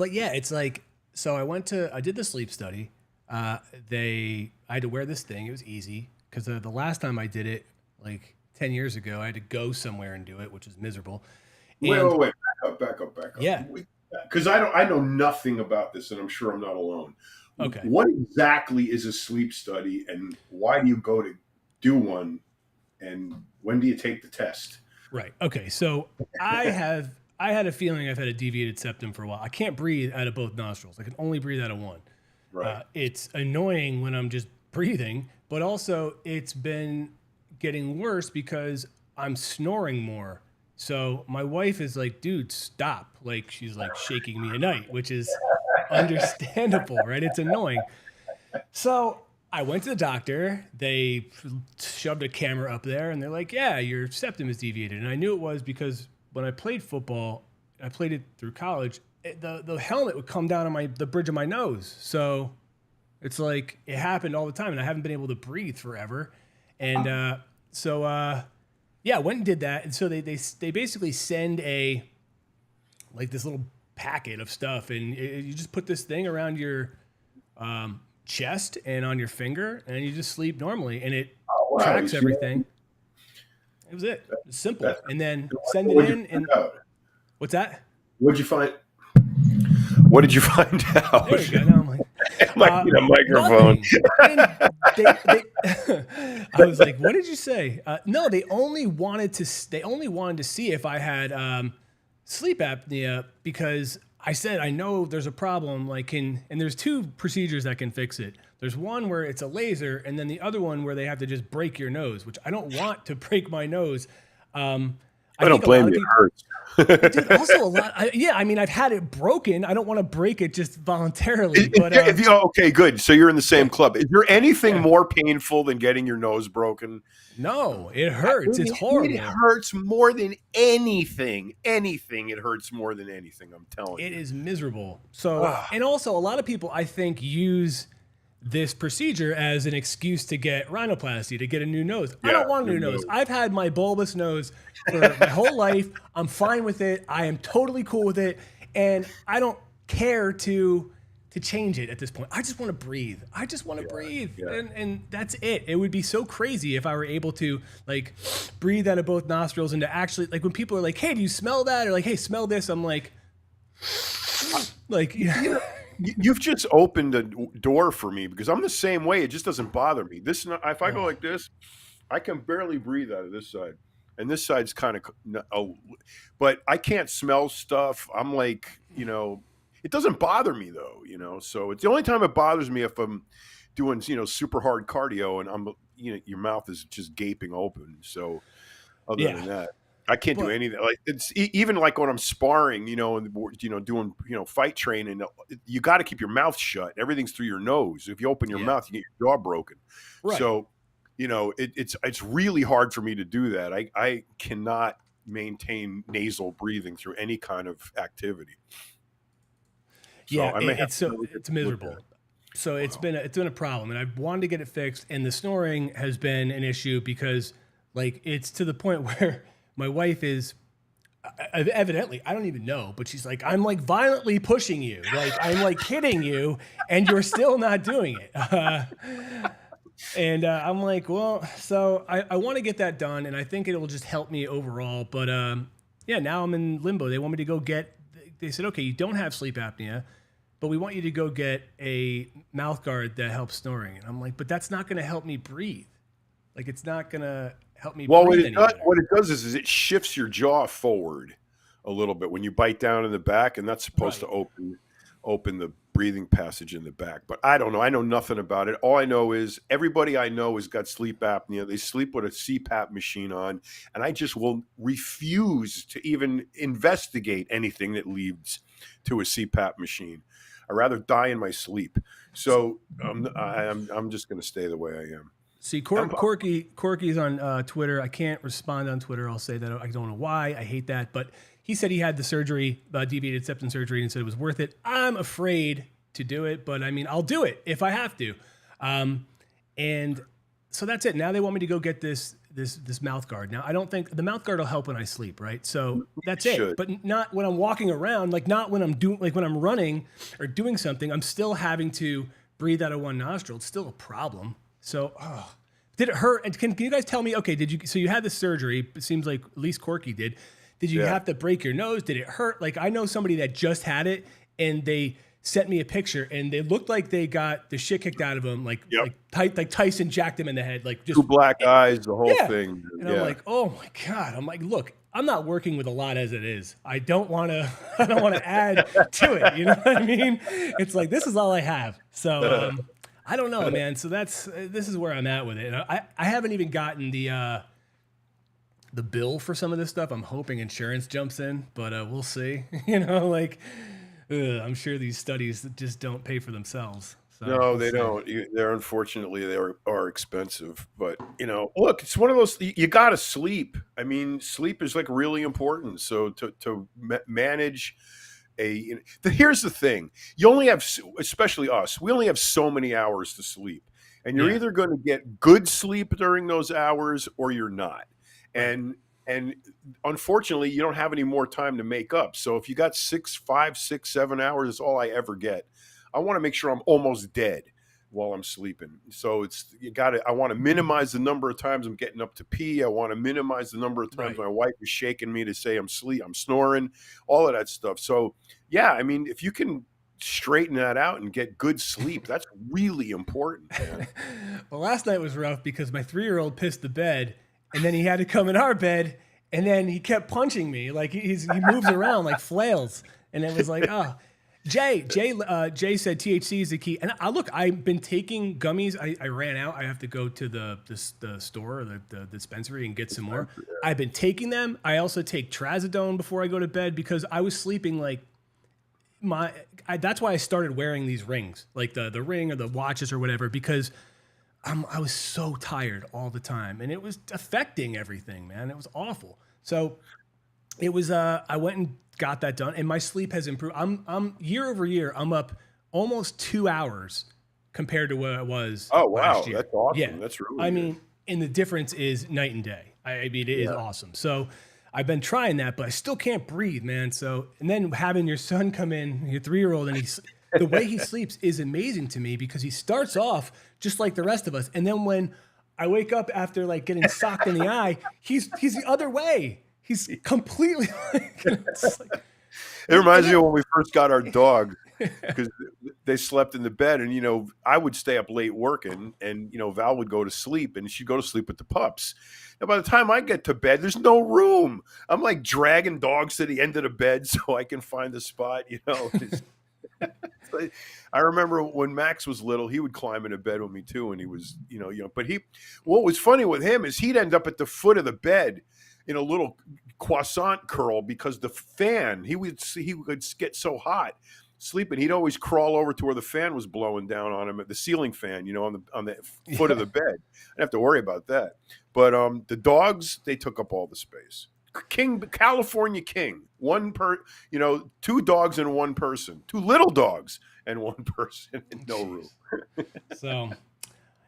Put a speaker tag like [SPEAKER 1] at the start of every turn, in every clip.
[SPEAKER 1] But yeah, it's like, so I did the sleep study. I had to wear this thing. It was easy because the last time I did it, like 10 years ago, I had to go somewhere and do it, which was miserable.
[SPEAKER 2] Wait,
[SPEAKER 1] And
[SPEAKER 2] wait, wait. Back up.
[SPEAKER 1] yeah,
[SPEAKER 2] Because I know nothing about this, and I'm sure I'm not alone.
[SPEAKER 1] okay,
[SPEAKER 2] What exactly is a sleep study, and why do you go to do one, and when do you take the test?
[SPEAKER 1] right. Okay, so I had a feeling I've had a deviated septum for a while. I can't breathe out of both nostrils. I can only breathe out of one.
[SPEAKER 2] Right.
[SPEAKER 1] It's annoying when I'm just breathing, but also it's been getting worse because I'm snoring more. So my wife is like, dude, stop. Like she's like shaking me at night, which is understandable, right? It's annoying. So I went to the doctor. They shoved a camera up there and they're like, yeah, your septum is deviated. And I knew it was because when I played football, I played it through college, the helmet would come down on the bridge of my nose. So it's like it happened all the time and I haven't been able to breathe forever. And yeah, I went and did that. And so they basically send this little packet of stuff and you just put this thing around your chest and on your finger, and you just sleep normally, and it
[SPEAKER 2] Oh, wow. You
[SPEAKER 1] tracks
[SPEAKER 2] see
[SPEAKER 1] everything. It was it. It's simple.
[SPEAKER 2] that?
[SPEAKER 1] And then send it
[SPEAKER 2] What'd you
[SPEAKER 1] in,
[SPEAKER 2] find
[SPEAKER 1] and
[SPEAKER 2] out?
[SPEAKER 1] what's that?
[SPEAKER 2] What'd you find? What did you find out?
[SPEAKER 1] There you go. Now I'm like,
[SPEAKER 2] Might need a microphone.
[SPEAKER 1] nothing. And I was like, what did you say? No, they only wanted to see if I had sleep apnea because I said, I know there's a problem, and there's two procedures that can fix it. There's one where it's a laser, and then the other one where they have to just break your nose, which I don't want to break my nose.
[SPEAKER 2] I don't blame you. It hurts.
[SPEAKER 1] Dude, also a lot. I mean, I've had it broken. I don't want to break it just voluntarily. But
[SPEAKER 2] Okay, good. So you're in the same club. Is there anything more painful than getting your nose broken?
[SPEAKER 1] no, it hurts. It's horrible.
[SPEAKER 2] It hurts more than anything. It hurts more than anything. I'm telling you.
[SPEAKER 1] It is miserable. So, and also a lot of people, I think, use this procedure as an excuse to get rhinoplasty, to get a new nose. I don't want a new nose. I've had my bulbous nose for my whole life. I'm fine with it. I am totally cool with it. And I don't care to change it at this point. I just want to breathe. I just want to breathe. Yeah. And that's it. It would be so crazy if I were able to breathe out of both nostrils and to actually, when people are like, hey, do you smell that? Or hey, smell this. I'm like, yeah.
[SPEAKER 2] You've just opened a door for me because I'm the same way. It just doesn't bother me. If I go like this, I can barely breathe out of this side, and this side's kind of but I can't smell stuff. I'm like, it doesn't bother me though, So it's the only time it bothers me if I'm doing, super hard cardio and I'm, your mouth is just gaping open. So other than that. I can't do anything. It's even when I'm sparring, and doing, fight training. You got to keep your mouth shut. Everything's through your nose. If you open your mouth, you get your jaw broken. Right. So, it's really hard for me to do that. I cannot maintain nasal breathing through any kind of activity.
[SPEAKER 1] So it's miserable. So it's been a problem, and I've wanted to get it fixed. And the snoring has been an issue because it's to the point where my wife is evidently, I don't even know, but she's like, I'm violently pushing you. I'm hitting you and you're still not doing it. And I'm like, well, so I want to get that done. And I think it will just help me overall. But now I'm in limbo. They want me to go they said, okay, you don't have sleep apnea, but we want you to go get a mouth guard that helps snoring. And I'm like, but that's not going to help me breathe. It's not going to help me.
[SPEAKER 2] Well, what it does is it shifts your jaw forward a little bit when you bite down in the back, and that's supposed to open the breathing passage in the back. But I don't know. I know nothing about it. All I know is everybody I know has got sleep apnea. They sleep with a CPAP machine on, and I just will refuse to even investigate anything that leads to a CPAP machine. I'd rather die in my sleep. So I'm just going to stay the way I am.
[SPEAKER 1] See, Corky's on Twitter. I can't respond on Twitter. I'll say that I don't know why. I hate that. But he said he had the surgery, deviated septum surgery, and said it was worth it. I'm afraid to do it, but I mean, I'll do it if I have to. And so that's it. Now they want me to go get this this mouth guard. Now I don't think the mouth guard will help when I sleep, right? So
[SPEAKER 2] It
[SPEAKER 1] that's it.
[SPEAKER 2] should.
[SPEAKER 1] But not when I'm walking around, like not when I'm doing, like when I'm running or doing something. I'm still having to breathe out of one nostril. It's still a problem. So, did it hurt? And can you guys tell me? Okay, did you? So you had the surgery. It seems like at least Corky did. Did you
[SPEAKER 2] Yeah.
[SPEAKER 1] have to break your nose? Did it hurt? Like I know somebody that just had it, and they sent me a picture, and they looked like they got the shit kicked out of them, like
[SPEAKER 2] Yep.
[SPEAKER 1] like Tyson jacked them in the head, like just
[SPEAKER 2] 2 black eyes, the whole
[SPEAKER 1] yeah.
[SPEAKER 2] thing.
[SPEAKER 1] And
[SPEAKER 2] Yeah.
[SPEAKER 1] I'm like, oh my God. I'm like, look, I'm not working with a lot as it is. I don't want to, I don't want to add to it. You know what I mean? It's like, this is all I have. So, I don't know, man. So this is where I'm at with it. And I haven't even gotten the bill for some of this stuff. I'm hoping insurance jumps in, but we'll see. You know, like, I'm sure these studies just don't pay for themselves. So
[SPEAKER 2] No,
[SPEAKER 1] we'll
[SPEAKER 2] they
[SPEAKER 1] see.
[SPEAKER 2] don't. They're unfortunately they are expensive. But look, it's one of those. You got to sleep. I mean, sleep is like really important. So to manage here's the thing: you only have, especially us, we only have so many hours to sleep, and you're
[SPEAKER 1] Yeah.
[SPEAKER 2] either going to get good sleep during those hours or you're not.
[SPEAKER 1] Right.
[SPEAKER 2] And unfortunately, you don't have any more time to make up. So if you got 5, 6, 7 hours, that's all I ever get. I want to make sure I'm almost dead while I'm sleeping. So I want to minimize the number of times I'm getting up to pee. I want to minimize the number of times
[SPEAKER 1] Right.
[SPEAKER 2] my wife is shaking me to say I'm snoring, all of that stuff. So yeah, I mean, if you can straighten that out and get good sleep, that's really important, man.
[SPEAKER 1] Well, last night was rough because my 3-year-old pissed the bed, and then he had to come in our bed, and then he kept punching me like he moves around like flails, and it was like, oh. Jay said THC is the key, and look, I've been taking gummies. I ran out. I have to go to the store or the dispensary and get some more. I've been taking them. I also take trazodone before I go to bed because I was sleeping like that's why I started wearing these rings, like the ring or the watches or whatever, because I was so tired all the time, and it was affecting everything, man. It was awful. So it was I went and got that done, and my sleep has improved. I'm year over year, I'm up almost 2 hours compared to where I was
[SPEAKER 2] Oh wow,
[SPEAKER 1] last year.
[SPEAKER 2] that's awesome.
[SPEAKER 1] Yeah,
[SPEAKER 2] That's really
[SPEAKER 1] I
[SPEAKER 2] good.
[SPEAKER 1] mean, and the difference is night and day. I mean, it is awesome. So I've been trying that, but I still can't breathe, man. So, and then having your son come in, your 3-year-old, and the way he sleeps is amazing to me because he starts off just like the rest of us, and then when I wake up after like getting socked in the eye, he's the other way. He's completely like,
[SPEAKER 2] It reminds me of when we first got our dog because they slept in the bed, and I would stay up late working, and Val would go to sleep, and she'd go to sleep with the pups. And by the time I get to bed, there's no room. I'm like dragging dogs to the end of the bed so I can find a spot. I remember when Max was little, he would climb into bed with me too, and he was, But what was funny with him is he'd end up at the foot of the bed in a little croissant curl because the fan he would get so hot sleeping, he'd always crawl over to where the fan was blowing down on him, at the ceiling fan, on the foot of the bed. I didn't have to worry about that. But the dogs, they took up all the space. California King, 2 dogs and 1 person, 2 little dogs and 1 person, and no room.
[SPEAKER 1] So,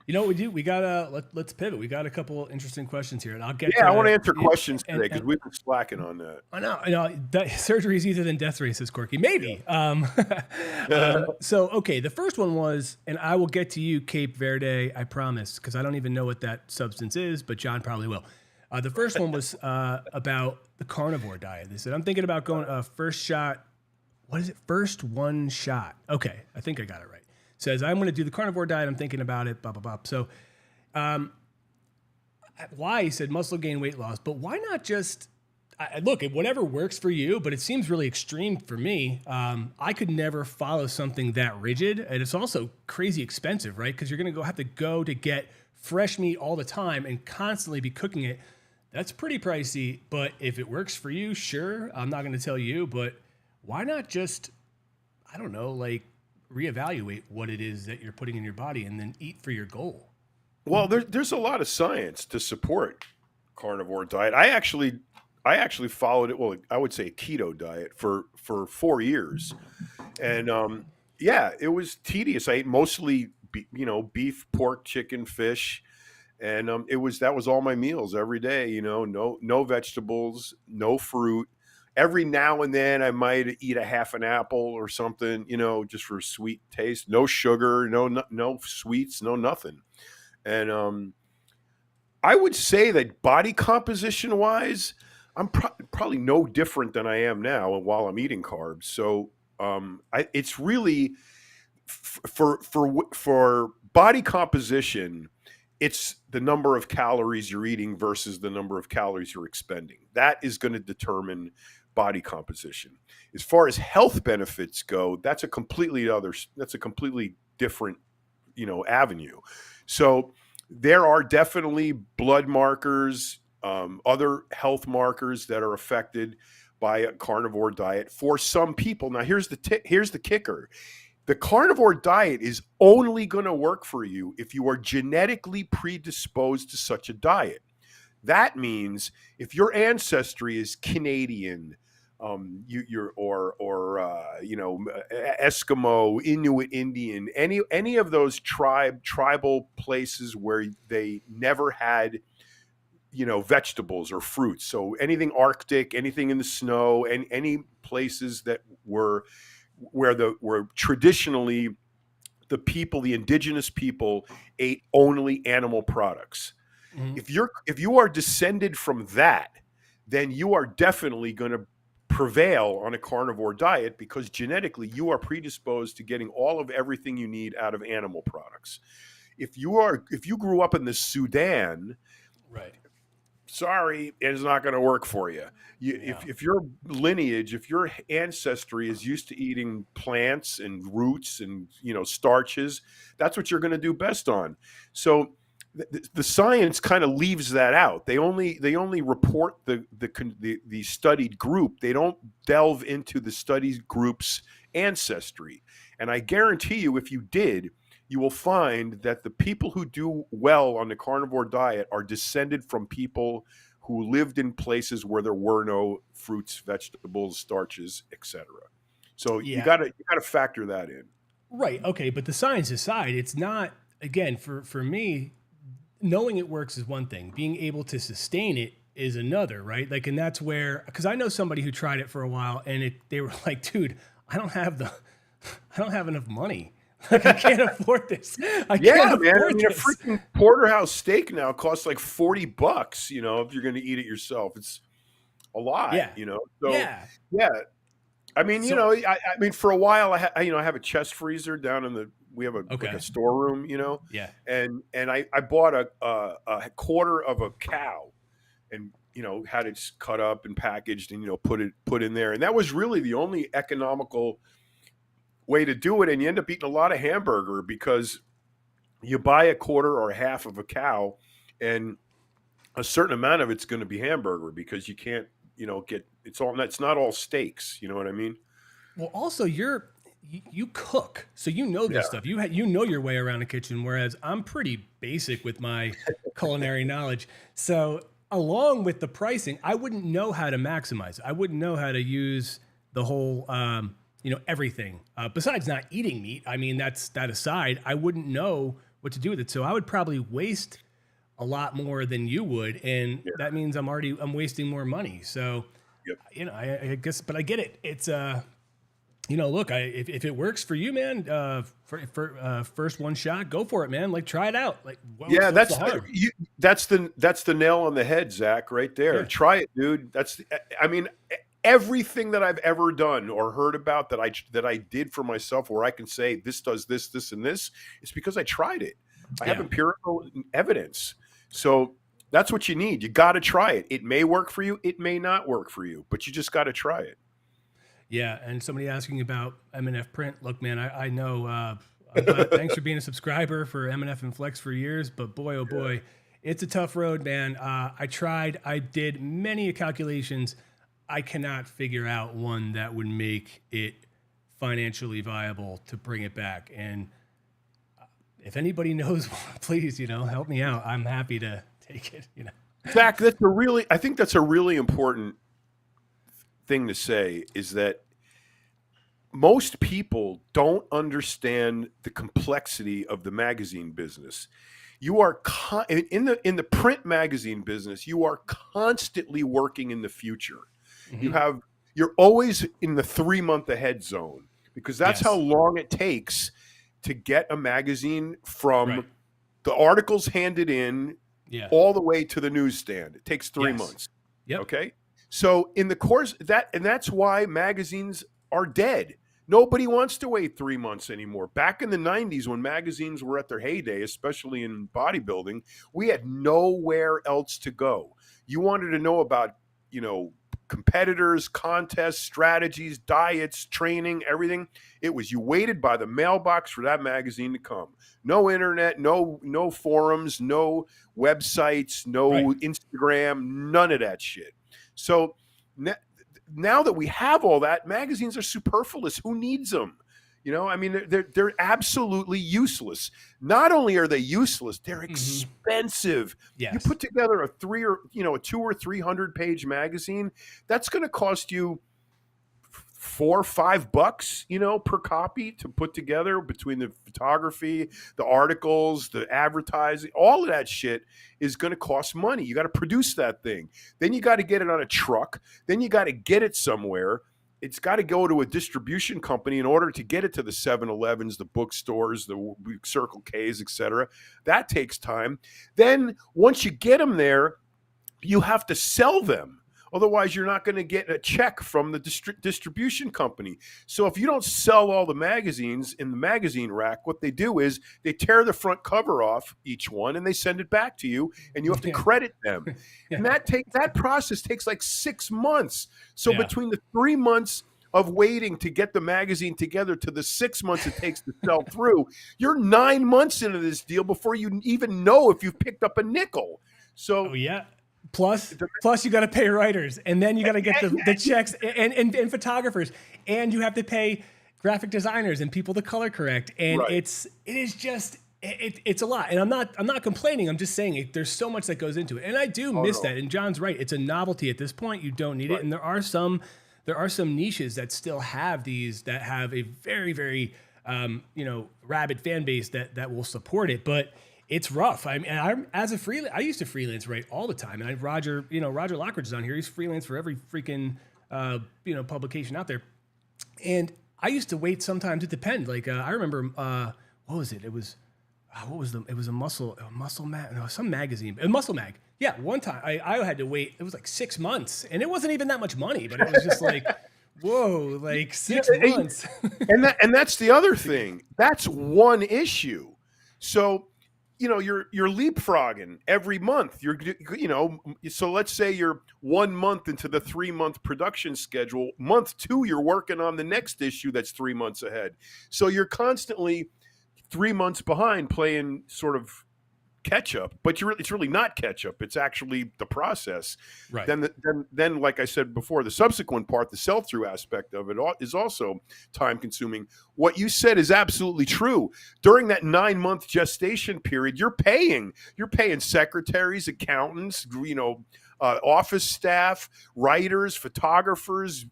[SPEAKER 1] you know what we do? We got let's pivot. We got a couple interesting questions here, and I'll get.
[SPEAKER 2] Yeah, I want to answer questions today because we've been slacking on that.
[SPEAKER 1] I know. Surgery is easier than death race, says Corky. Maybe. So, okay, the first one was, and I will get to you, Cape Verde, I promise, because I don't even know what that substance is, but John probably will. The first one was about the carnivore diet. They said, I'm thinking about going first shot. What is it? First one shot. Okay, I think I got it right. Says, I'm going to do the carnivore diet. I'm thinking about it, blah, blah, blah. So why? He said muscle gain, weight loss. But why not just, look, whatever works for you, but it seems really extreme for me. I could never follow something that rigid. And it's also crazy expensive, right? Because you're going to have to go to get fresh meat all the time and constantly be cooking it. That's pretty pricey. But if it works for you, sure. I'm not going to tell you, but why not just, I don't know, like reevaluate what it is that you're putting in your body and then eat for your goal?
[SPEAKER 2] Well, there's a lot of science to support carnivore diet. I actually followed it. Well, I would say a keto diet for 4 years, and yeah, it was tedious. I ate mostly beef, pork, chicken, fish, And that was all my meals every day. No vegetables, no fruit. Every now and then I might eat a half an apple or something, just for sweet taste. No sugar, no sweets, no nothing. And I would say that body composition wise, I'm probably no different than I am now while I'm eating carbs. So it's really for body composition, it's the number of calories you're eating versus the number of calories you're expending. That is going to determine body composition. As far as health benefits go, that's a completely different, avenue. So there are definitely blood markers, other health markers that are affected by a carnivore diet for some people. Now, here's the kicker. The carnivore diet is only going to work for you if you are genetically predisposed to such a diet. That means if your ancestry is Canadian, Eskimo, Inuit, Indian, any of those tribal places where they never had vegetables or fruits. So anything Arctic, anything in the snow, and any places that were where traditionally the indigenous people ate only animal products.
[SPEAKER 1] Mhm.
[SPEAKER 2] If you are descended from that, then you are definitely going to prevail on a carnivore diet because genetically you are predisposed to getting all of everything you need out of animal products. If you grew up in the Sudan,
[SPEAKER 1] Right.
[SPEAKER 2] sorry, it's not going to work for you.
[SPEAKER 1] Yeah.
[SPEAKER 2] If your lineage, if your ancestry is used to eating plants and roots and starches, that's what you're going to do best on. So the science kind of leaves that out. They only report the studied group. They don't delve into the studied group's ancestry. And I guarantee you, if you did, you will find that the people who do well on the carnivore diet are descended from people who lived in places where there were no fruits, vegetables, starches, etc. So you
[SPEAKER 1] Yeah.
[SPEAKER 2] gotta factor that in.
[SPEAKER 1] Right. Okay. But the science aside, it's not, again, for me, knowing it works is one thing. Being able to sustain it is another, right? Like, and that's where, because I know somebody who tried it for a while and they were like, dude, I don't have enough money. Like, I can't afford this. I
[SPEAKER 2] Yeah,
[SPEAKER 1] can't
[SPEAKER 2] man. I
[SPEAKER 1] afford
[SPEAKER 2] mean, a
[SPEAKER 1] this.
[SPEAKER 2] freaking porterhouse steak now costs like $40. If you're going to eat it yourself, it's a lot.
[SPEAKER 1] Yeah.
[SPEAKER 2] So
[SPEAKER 1] Yeah.
[SPEAKER 2] yeah. I mean,
[SPEAKER 1] So,
[SPEAKER 2] I mean, for a while, I have a chest freezer down in we have a
[SPEAKER 1] okay.
[SPEAKER 2] storeroom,
[SPEAKER 1] Yeah.
[SPEAKER 2] and I bought a quarter of a cow and had it cut up and packaged and put in there, and that was really the only economical way to do it. And you end up eating a lot of hamburger because you buy a quarter or a half of a cow, and a certain amount of it's going to be hamburger because you can't get it's not all steaks. You know what I mean?
[SPEAKER 1] Well, also you cook, so you know
[SPEAKER 2] Yeah.
[SPEAKER 1] this stuff. You know your way around a kitchen, whereas I'm pretty basic with my culinary knowledge. So along with the pricing, I wouldn't know how to maximize. I wouldn't know how to use the whole, everything. Besides not eating meat, I mean that aside, I wouldn't know what to do with it. So I would probably waste a lot more than you would, and
[SPEAKER 2] Yeah.
[SPEAKER 1] that means I'm wasting more money. So
[SPEAKER 2] Yep.
[SPEAKER 1] I guess, but I get it. It's look, if it works for you, man, for first one shot, go for it, man. Like, try it out. Like,
[SPEAKER 2] Yeah,
[SPEAKER 1] what's the harm?
[SPEAKER 2] that's the nail on the head, Zach. Right there.
[SPEAKER 1] Yeah,
[SPEAKER 2] Try it, dude. I mean, everything that I've ever done or heard about that I did for myself, where I can say this does this, this, and this, it's because I tried it. I have
[SPEAKER 1] yeah,
[SPEAKER 2] empirical evidence. So that's what you need. You got to try it. It may work for you. It may not work for you, but you just got to try it.
[SPEAKER 1] yeah. And somebody asking about MNF Print. Look, man, I know. Thanks for being a subscriber for MNF and Flex for years, but boy, oh boy, it's a tough road, man. I tried. I did many calculations. I cannot figure out one that would make it financially viable to bring it back. And if anybody knows, please, help me out. I'm happy to take it.
[SPEAKER 2] Zach, I think that's a really important thing to say is that most people don't understand the complexity of the magazine business. You are in the print magazine business. You are constantly working in the future.
[SPEAKER 1] Mm-hmm.
[SPEAKER 2] You're always in the 3 month ahead zone because that's how
[SPEAKER 1] Yes.
[SPEAKER 2] long it takes to get a magazine
[SPEAKER 1] Right.
[SPEAKER 2] from the articles handed in
[SPEAKER 1] Yeah.
[SPEAKER 2] all the way to the newsstand. It takes 3
[SPEAKER 1] Yes.
[SPEAKER 2] months.
[SPEAKER 1] Yep.
[SPEAKER 2] Okay. So in the course that's why magazines are dead. Nobody wants to wait 3 months anymore. Back in the 90s, when magazines were at their heyday, especially in bodybuilding, we had nowhere else to go. You wanted to know about, competitors, contests, strategies, diets, training, everything. It was you waited by the mailbox for that magazine to come. No internet, no forums, no websites,
[SPEAKER 1] Right.
[SPEAKER 2] no Instagram, none of that shit. So now that we have all that, magazines are superfluous. Who needs them? I mean, they're absolutely useless. Not only are they useless, they're
[SPEAKER 1] Mm-hmm.
[SPEAKER 2] expensive. You
[SPEAKER 1] Yes.
[SPEAKER 2] put together a 200 or 300 page magazine, that's going to cost you $4 or $5, per copy to put together between the photography, the articles, the advertising, all of that shit is going to cost money. You got to produce that thing. Then you got to get it on a truck. Then you got to get it somewhere. It's got to go to a distribution company in order to get it to the 7-Elevens, the bookstores, the Circle K's, etc. That takes time. Then once you get them there, you have to sell them. Otherwise, you're not going to get a check from the distribution company. So if you don't sell all the magazines in the magazine rack, what they do is they tear the front cover off each one and they send it back to you, and you have to
[SPEAKER 1] Yeah.
[SPEAKER 2] credit them.
[SPEAKER 1] Yeah.
[SPEAKER 2] And that process takes like 6 months. So
[SPEAKER 1] Yeah.
[SPEAKER 2] between the 3 months of waiting to get the magazine together to the 6 months it takes to sell through, you're 9 months into this deal before you even know if you've picked up a nickel. So
[SPEAKER 1] Oh yeah. Plus you got to pay writers, and then you got to get the checks and photographers, and you have to pay graphic designers and people to color correct, and
[SPEAKER 2] Right.
[SPEAKER 1] it's a lot. And I'm not complaining. I'm just saying there's so much that goes into it, and I do miss
[SPEAKER 2] no.
[SPEAKER 1] that. And John's right. It's a novelty at this point. You don't need
[SPEAKER 2] Right.
[SPEAKER 1] it, and there are some niches that still have these, that have a very very rabid fan base that will support it, but it's rough. I mean, I used to freelance write all the time. And Roger Lockridge is on here. He's freelance for every freaking publication out there. And I used to wait sometimes. It depends. Like I remember, what was it? It was a muscle mag, no, some magazine, a muscle mag. Yeah, one time I had to wait. It was like 6 months, and it wasn't even that much money, but it was just like, whoa, like 6 months.
[SPEAKER 2] and that's the other thing. That's one issue. So you're leapfrogging every month. So let's say you're 1 month into the 3-month production schedule. Month 2, you're working on the next issue that's 3 months ahead. So you're constantly 3 months behind playing sort of catch up, but it's really not catch up. It's actually the process.
[SPEAKER 1] Right.
[SPEAKER 2] Then, like I said before, the subsequent part, the sell-through aspect of it is also time consuming. What you said is absolutely true. During that 9-month gestation period, you're paying secretaries, accountants, office staff, writers, photographers,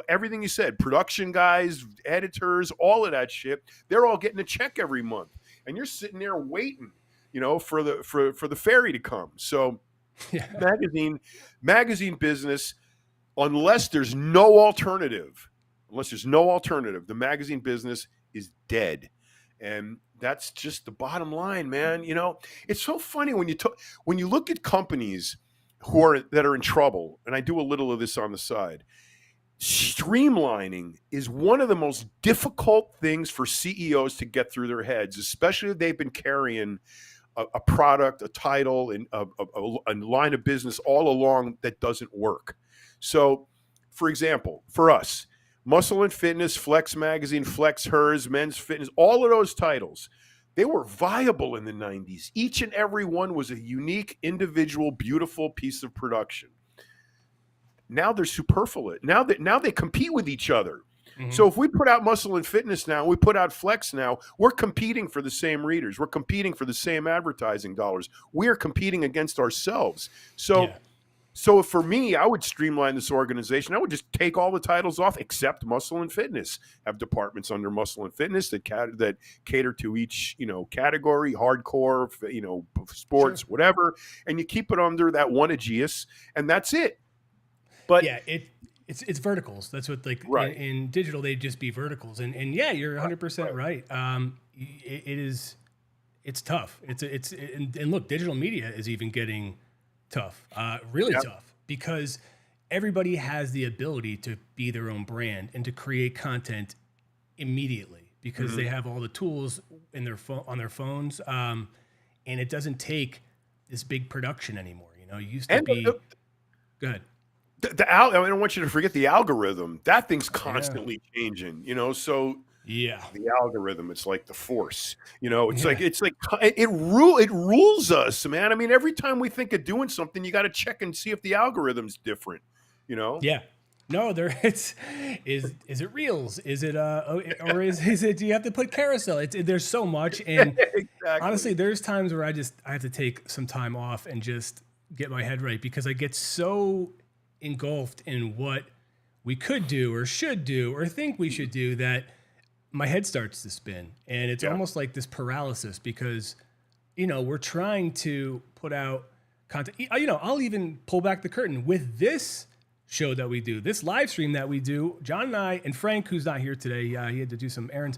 [SPEAKER 2] everything you said, production guys, editors, all of that shit. They're all getting a check every month, and you're sitting there waiting, for the ferry to come. So
[SPEAKER 1] Yeah.
[SPEAKER 2] magazine business, unless there's no alternative, the magazine business is dead. And that's just the bottom line, man. It's so funny when you look at companies that are in trouble, and I do a little of this on the side. Streamlining is one of the most difficult things for CEOs to get through their heads, especially if they've been carrying a product, a title, and a line of business all along that doesn't work. So, for example, for us, Muscle and Fitness, Flex Magazine, Flex Hers, Men's Fitness, all of those titles, they were viable in the 90s. Each and every one was a unique, individual, beautiful piece of production. Now they're superfluous. Now they compete with each other. Mm-hmm. So if we put out Muscle and Fitness now, we put out Flex now, we're competing for the same readers. We're competing for the same advertising dollars. We are competing against ourselves. So So for me, I would streamline this organization. I would just take all the titles off except Muscle and Fitness. Have departments under Muscle and Fitness that cater to each, category, hardcore, sports,
[SPEAKER 1] Sure.
[SPEAKER 2] whatever, and you keep it under that one Aegeus, and that's it. But
[SPEAKER 1] Yeah, it's verticals. That's what like
[SPEAKER 2] right,
[SPEAKER 1] in digital they'd just be verticals. And yeah, you're 100% right. It is it's tough. And look, digital media is even getting tough, really
[SPEAKER 2] yeah,
[SPEAKER 1] tough, because everybody has the ability to be their own brand and to create content immediately because they
[SPEAKER 2] mhm.
[SPEAKER 1] have all the tools in their phone on their phones, and it doesn't take this big production anymore. It used to
[SPEAKER 2] And
[SPEAKER 1] be good.
[SPEAKER 2] I don't want you to forget the algorithm. That thing's
[SPEAKER 1] Yeah,
[SPEAKER 2] constantly changing. So
[SPEAKER 1] yeah,
[SPEAKER 2] the algorithm, it's like the force. It's like
[SPEAKER 1] yeah,
[SPEAKER 2] it rules us, man. I mean, every time we think of doing something, you got to check and see if the algorithm's different. You know,
[SPEAKER 1] yeah. No, there it's is it reels? Is it or is it do you have to put carousel? There's so much, and honestly,
[SPEAKER 2] exactly.
[SPEAKER 1] there's times where I have to take some time off and just get my head right because I get so engulfed in what we could do or should do or think we should do that my head starts to spin, and it's
[SPEAKER 2] Yeah.
[SPEAKER 1] almost like this paralysis because we're trying to put out content. I'll even pull back the curtain with this show that we do, this live stream that we do. John and I, and Frank, who's not here today, he had to do some errands,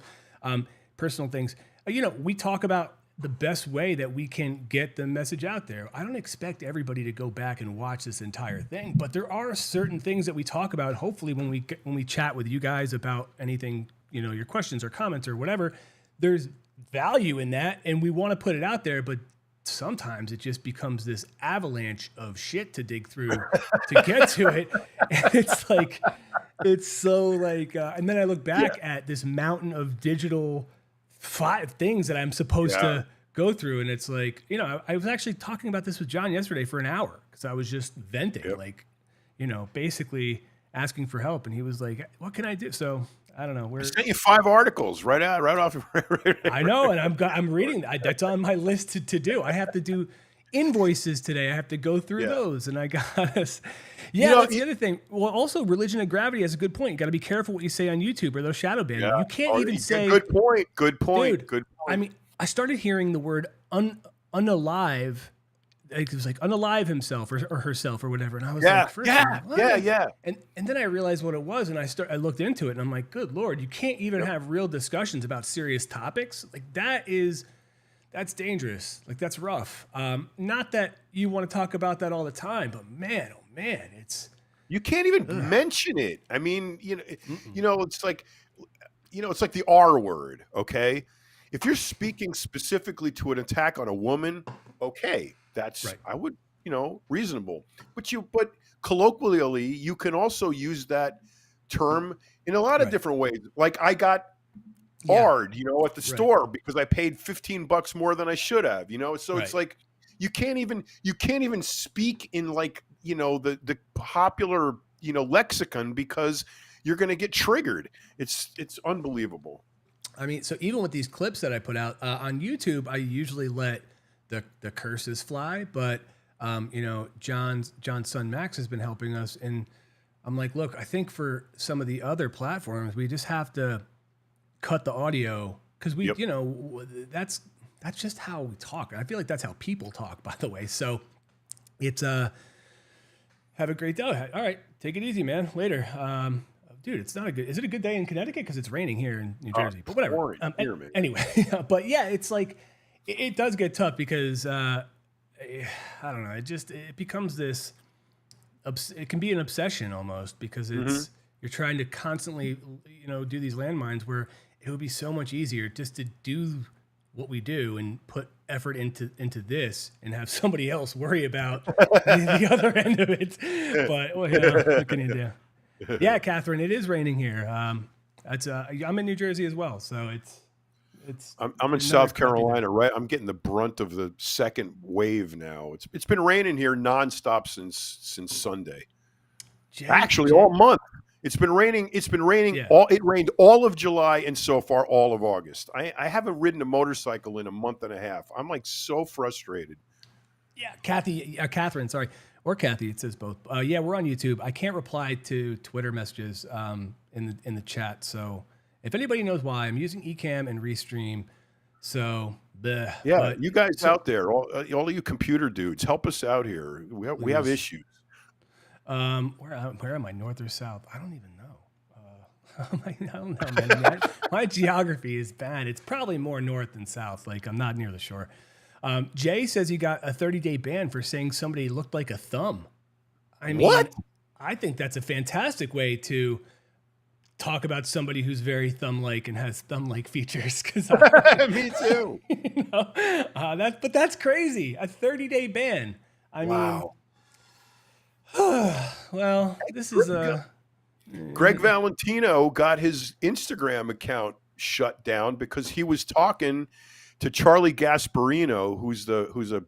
[SPEAKER 1] personal things. We talk about the best way that we can get the message out there. I don't expect everybody to go back and watch this entire thing, but there are certain things that we talk about. Hopefully, when we chat with you guys about anything, your questions or comments or whatever, there's value in that, and we want to put it out there. But sometimes it just becomes this avalanche of shit to dig through to get to it, and it's so like. And then I look
[SPEAKER 2] Yeah.
[SPEAKER 1] back at this mountain of digital five things that I'm supposed
[SPEAKER 2] Yeah.
[SPEAKER 1] to go through. And it's like, I was actually talking about this with John yesterday for an hour because I was just venting,
[SPEAKER 2] Yep.
[SPEAKER 1] like, basically asking for help. And he was like, what can I do? So I don't know.
[SPEAKER 2] I sent you 5 articles right off.
[SPEAKER 1] I know. And I'm reading, that's on my list to do. I have to do invoices today. I have to go through
[SPEAKER 2] Yeah.
[SPEAKER 1] those. And I got us.
[SPEAKER 2] You
[SPEAKER 1] Yeah,
[SPEAKER 2] know,
[SPEAKER 1] that's the other thing. Well, also, religion of gravity has a good point. You got to be careful what you say on YouTube or they'll shadow ban you.
[SPEAKER 2] yeah.
[SPEAKER 1] You can't
[SPEAKER 2] Oh,
[SPEAKER 1] even say,
[SPEAKER 2] good point. Good point.
[SPEAKER 1] dude.
[SPEAKER 2] Good
[SPEAKER 1] I
[SPEAKER 2] point.
[SPEAKER 1] mean, I started hearing the word unalive. Like, it was like unalive himself or herself or whatever, and I was
[SPEAKER 2] Yeah.
[SPEAKER 1] like, first of
[SPEAKER 2] Yeah.
[SPEAKER 1] all, what?
[SPEAKER 2] Yeah. Yeah.
[SPEAKER 1] And then I realized what it was, and I looked into it, and I'm like, good lord, you can't even
[SPEAKER 2] Yep.
[SPEAKER 1] have real discussions about serious topics. Like that's dangerous. Like that's rough. Not that you want to talk about that all the time, but man, oh man, it's
[SPEAKER 2] You can't even
[SPEAKER 1] ugh.
[SPEAKER 2] mention it. I mean,
[SPEAKER 1] Mm-mm.
[SPEAKER 2] it's like, it's like the R word. Okay, if you're speaking specifically to an attack on a woman, okay, that's
[SPEAKER 1] Right,
[SPEAKER 2] I would, reasonable. But colloquially, you can also use that term in a lot of
[SPEAKER 1] right,
[SPEAKER 2] different ways. Like I got
[SPEAKER 1] yeah,
[SPEAKER 2] hard, at the
[SPEAKER 1] right,
[SPEAKER 2] store because I paid $15 more than I should have, So it's
[SPEAKER 1] right.
[SPEAKER 2] like you can't even speak in like, the popular, lexicon because you're going to get triggered. It's unbelievable.
[SPEAKER 1] I mean, so even with these clips that I put out on YouTube, I usually let the curses fly, but John's son Max has been helping us, and I'm like, look, I think for some of the other platforms, we just have to cut the audio because
[SPEAKER 2] Yep.
[SPEAKER 1] that's just how we talk. I feel like that's how people talk, by the way. So it's have a great day. All right, take it easy, man. Later. Dude, it's not a good. Is it a good day in Connecticut? Because it's raining here in New Jersey. But whatever.
[SPEAKER 2] Pouring here, man.
[SPEAKER 1] Anyway, but yeah, it's like it does get tough because I don't know. It becomes this. It can be an obsession almost because
[SPEAKER 2] Hmm.
[SPEAKER 1] you're trying to constantly do these landmines where it would be so much easier just to do what we do and put effort into this and have somebody else worry about the other end of it. But well, what can you do? Yeah, Catherine, it is raining here. I'm in New Jersey as well, so it's
[SPEAKER 2] I'm in
[SPEAKER 1] another
[SPEAKER 2] South
[SPEAKER 1] crappy day.
[SPEAKER 2] Carolina, right? I'm getting the brunt of the second wave now. It's been raining here nonstop since Sunday. Actually,
[SPEAKER 1] Jay,
[SPEAKER 2] all month. It's been raining. It's been raining.
[SPEAKER 1] yeah,
[SPEAKER 2] It rained all of July and so far all of August. I haven't ridden a motorcycle in a month and a half. I'm like so frustrated.
[SPEAKER 1] yeah, Catherine, sorry. Or Kathy, it says both. Yeah, we're on YouTube. I can't reply to Twitter messages in the chat. So if anybody knows why, I'm using Ecamm and Restream. So, bleh.
[SPEAKER 2] Yeah,
[SPEAKER 1] But
[SPEAKER 2] you guys
[SPEAKER 1] so
[SPEAKER 2] out there, all of you computer dudes, help us out here.
[SPEAKER 1] look
[SPEAKER 2] We
[SPEAKER 1] at
[SPEAKER 2] have
[SPEAKER 1] this.
[SPEAKER 2] issues.
[SPEAKER 1] Where am I? North or south? I don't even know. I don't know, man. My geography is bad. It's probably more north than south. Like I'm not near the shore. Jay says he got a 30-day ban for saying somebody looked like a thumb. I mean,
[SPEAKER 2] What?
[SPEAKER 1] I think that's a fantastic way to talk about somebody who's very thumb-like and has thumb-like features. Because
[SPEAKER 2] Me too.
[SPEAKER 1] but that's crazy. A 30-day ban. I mean,
[SPEAKER 2] Wow.
[SPEAKER 1] well, this is a.
[SPEAKER 2] Greg Valentino got his Instagram account shut down because he was talking to Charlie Gasparino, who's a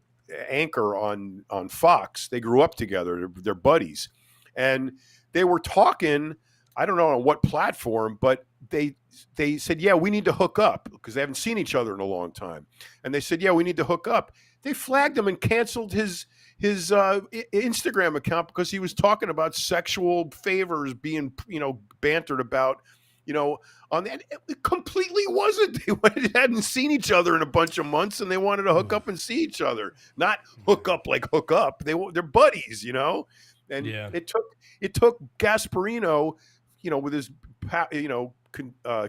[SPEAKER 2] anchor on Fox. They grew up together; they're buddies, and they were talking. I don't know on what platform, but they said, "Yeah, we need to hook up," because they haven't seen each other in a long time. And they said, "Yeah, we need to hook up." They flagged him and canceled his Instagram account because he was talking about sexual favors being bantered about. On that, it completely wasn't. They hadn't seen each other in a bunch of months, and they wanted to hook up and see each other. Not hook up like hook up. They're buddies, And
[SPEAKER 1] Yeah.
[SPEAKER 2] it took Gasparino, with his